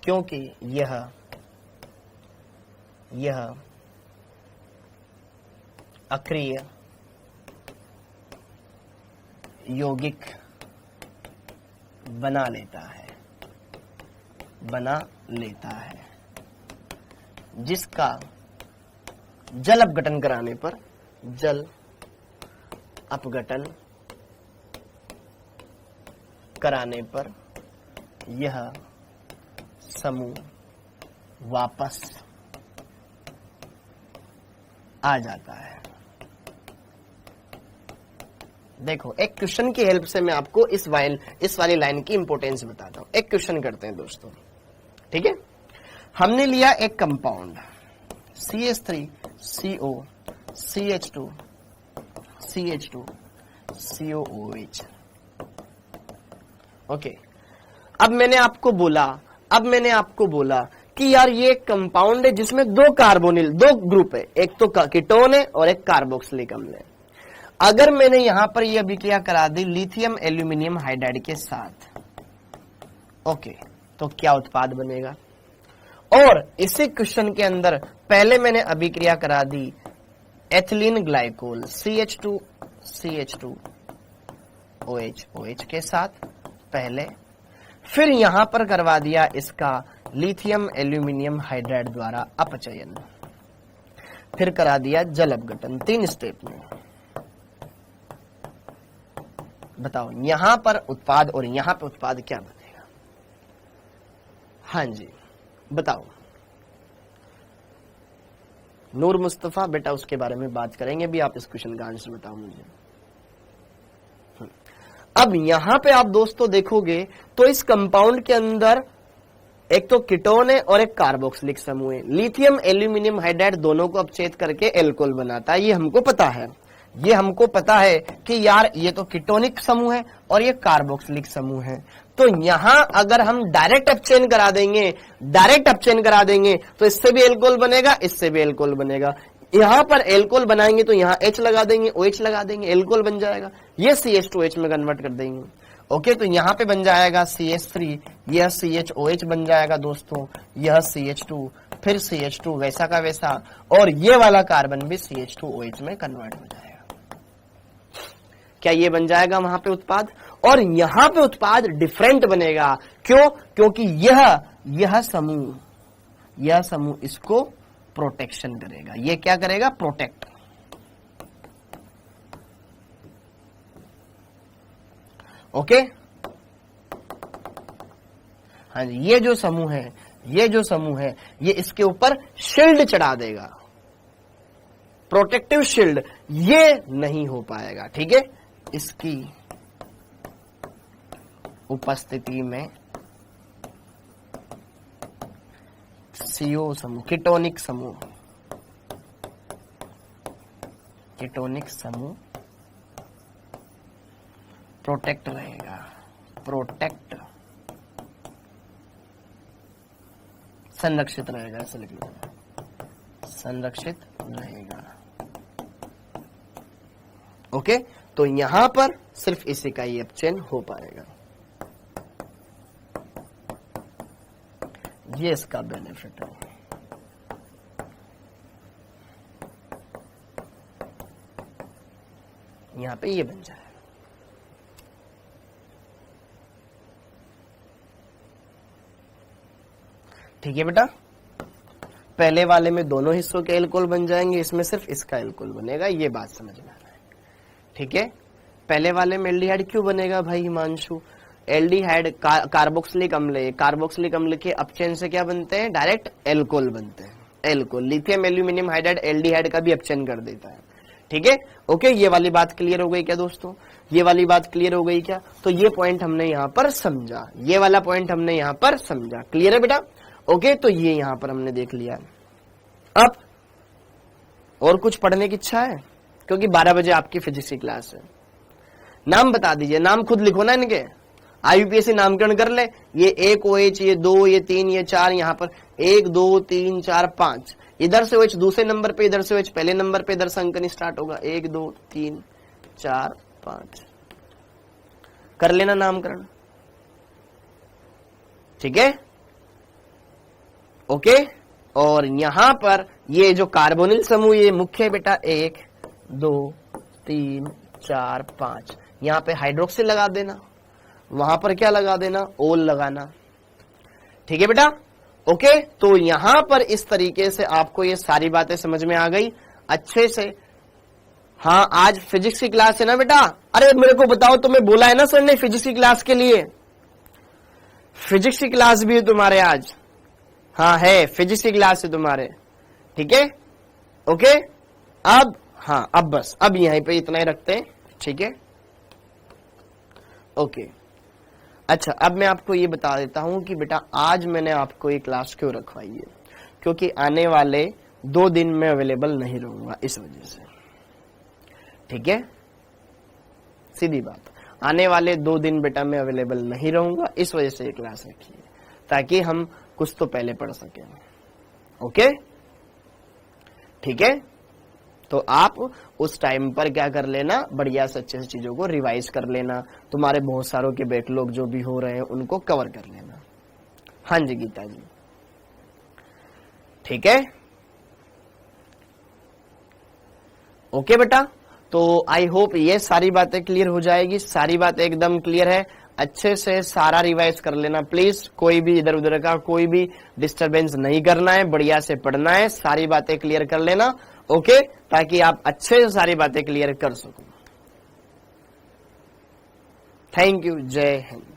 क्योंकि यह अक्रिय यौगिक बना लेता है जिसका जल अपघटन कराने पर यह समूह वापस आ जाता है। देखो, एक क्वेश्चन की हेल्प से मैं आपको इस वाली लाइन की इंपॉर्टेंस बताता हूं। एक क्वेश्चन करते हैं दोस्तों, ठीक है। हमने लिया एक compound CH3CO CH2 CH2 COOH। Okay, अब मैंने आपको बोला कि यार ये कंपाउंड है जिसमें 2 कार्बोनिल, 2 ग्रुप है, एक तो कीटोन है और एक कार्बोक्सिलिक अम्ल है। अगर मैंने यहां पर ये अभिक्रिया करा दी लिथियम एल्यूमिनियम हाइड्राइड के साथ, ओके, तो क्या उत्पाद बनेगा? और इसी क्वेश्चन के अंदर पहले मैंने अभिक्रिया करा दी एथिलीन ग्लाइकोल CH2 OH के साथ पहले, फिर यहां पर करवा दिया इसका लिथियम एल्यूमिनियम हाइड्राइड द्वारा अपचयन, फिर करा दिया जल अपघटन। 3 स्टेप में। बताओ यहां पर उत्पाद और यहां पर उत्पाद क्या बनेगा? हाँ जी बताओ। नूर मुस्तफा बेटा उसके बारे में बात करेंगे भी, आप इस क्वेश्चन का आंसर बताओ मुझे। अब यहां पे आप दोस्तों देखोगे तो इस कंपाउंड के अंदर एक तो कीटोन है और एक कार्बोक्सिलिक समूह है। लिथियम एल्यूमिनियम हाइड्राइड दोनों को अपचेत करके एल्कोहल बनाता है, ये हमको पता है कि यार ये तो कीटोनिक समूह है और ये कार्बोक्सिलिक समूह है। तो यहां अगर हम डायरेक्ट अपचयन करा देंगे तो इससे भी एल्कोहल बनेगा, इससे भी एल्कोहल बनेगा। यहां पर एल्कोहल बनाएंगे तो यहां H लगा देंगे, OH लगा देंगे, एल्कोहल बन जाएगा। ये CH2H में कन्वर्ट कर देंगे। ओके, तो यहां पे बन जाएगा CH3, यह CHOH बन जाएगा दोस्तों, यह CH2, फिर CH2 वैसा का वैसा, और ये वाला कार्बन भी CH2OH में कन्वर्ट हो जाएगा। क्या ये बन जाएगा वहां पे उत्पाद? और यहां पे उत्पाद डिफरेंट बनेगा। क्यों? क्योंकि यह समूह इसको प्रोटेक्शन करेगा। ये क्या करेगा? प्रोटेक्ट। ओके, हाँ जी, ये जो समूह है ये इसके ऊपर शील्ड चढ़ा देगा, प्रोटेक्टिव शील्ड। ये नहीं हो पाएगा, ठीक है। इसकी उपस्थिति में CO समूह, कीटोनिक समूह प्रोटेक्ट रहेगा, संरक्षित रहेगा, ऐसे लिख लीजिए, संरक्षित रहेगा। ओके, तो यहां पर सिर्फ इसी का ही अपचयन हो पाएगा। ये इसका बेनिफिट है। यहां पे ये बन जाएगा। ठीक है बेटा, पहले वाले में दोनों हिस्सों के एल्कोहल बन जाएंगे, इसमें सिर्फ इसका एल्कोहल बनेगा। ये बात समझ में आना है, ठीक है। पहले वाले में एल्डिहाइड क्यों बनेगा भाई हिमांशु? एल्डिहाइड कार्बोक्सिलिक अम्ल के अपचयन से क्या बनते हैं? डायरेक्ट एल्कोहल बनते हैं। Alcohol lithium aluminium hydride aldehyde का भी अपचयन कर देता है, ठीक है। ओके, ये वाली बात क्लियर हो गई क्या दोस्तों? ये वाली बात क्लियर हो गई क्या? तो ये पॉइंट हमने यहां पर समझा, ये वाला पॉइंट हमने यहां पर समझा। क्लियर है बेटा? ओके, तो ये यहां पर हमने देख लिया। अब और कुछ पढ़ने की इच्छा है? क्योंकि 12 बजे आपकी फिजिक्स की क्लास है। नाम बता दीजिए, नाम खुद लिखो ना इनके, IUPAC नामकरण कर ले। ये 1 OH, ये 2, ये 3, ये 4, यहाँ पर 1 2 3 4 5, इधर से OH दूसरे नंबर पे, इधर से OH पहले नंबर पे, इधर से अंकन स्टार्ट होगा 1 2 3 4 5। कर लेना नामकरण, ठीक है। ओके, और यहां पर ये जो कार्बोनिल समूह ये मुख्य है बेटा, 1 2 3 4 5, यहां पे हाइड्रोक्सिल लगा देना, वहां पर क्या लगा देना? ओल लगाना, ठीक है बेटा। ओके, तो यहां पर इस तरीके से आपको ये सारी बातें समझ में आ गई अच्छे से। हाँ, आज फिजिक्स की क्लास है ना बेटा? अरे मेरे को बताओ, तुम्हें बोला है ना सर ने फिजिक्स की क्लास के लिए? फिजिक्स की क्लास भी है तुम्हारे आज? हाँ है, फिजिक्स की क्लास है तुम्हारे, ठीक है। ओके, अब हाँ, अब बस अब यहीं पे इतना ही रखते हैं, ठीक है। ओके, अच्छा, अब मैं आपको ये बता देता हूं कि बेटा आज मैंने आपको ये क्लास क्यों रखवाई है, क्योंकि आने वाले 2 दिन में अवेलेबल नहीं रहूंगा इस वजह से, ठीक है। सीधी बात, आने वाले 2 दिन बेटा मैं अवेलेबल नहीं रहूंगा, इस वजह से ये क्लास रखी है, ताकि हम कुछ तो पहले पढ़ सकें। ओके, ठीक है। तो आप उस टाइम पर क्या कर लेना, बढ़िया से अच्छे से चीजों को रिवाइज कर लेना, तुम्हारे बहुत सारों के बैकलॉग जो भी हो रहे हैं उनको कवर कर लेना। हाँ जी गीता जी, ठीक है। ओके बेटा, तो आई होप ये सारी बातें क्लियर हो जाएगी, सारी बातें एकदम क्लियर है। अच्छे से सारा रिवाइज कर लेना प्लीज, कोई भी इधर उधर का कोई भी डिस्टरबेंस नहीं करना है, बढ़िया से पढ़ना है, सारी बातें क्लियर कर लेना। ओके, ताकि आप अच्छे से सारी बातें क्लियर कर सको। थैंक यू, जय हिंद।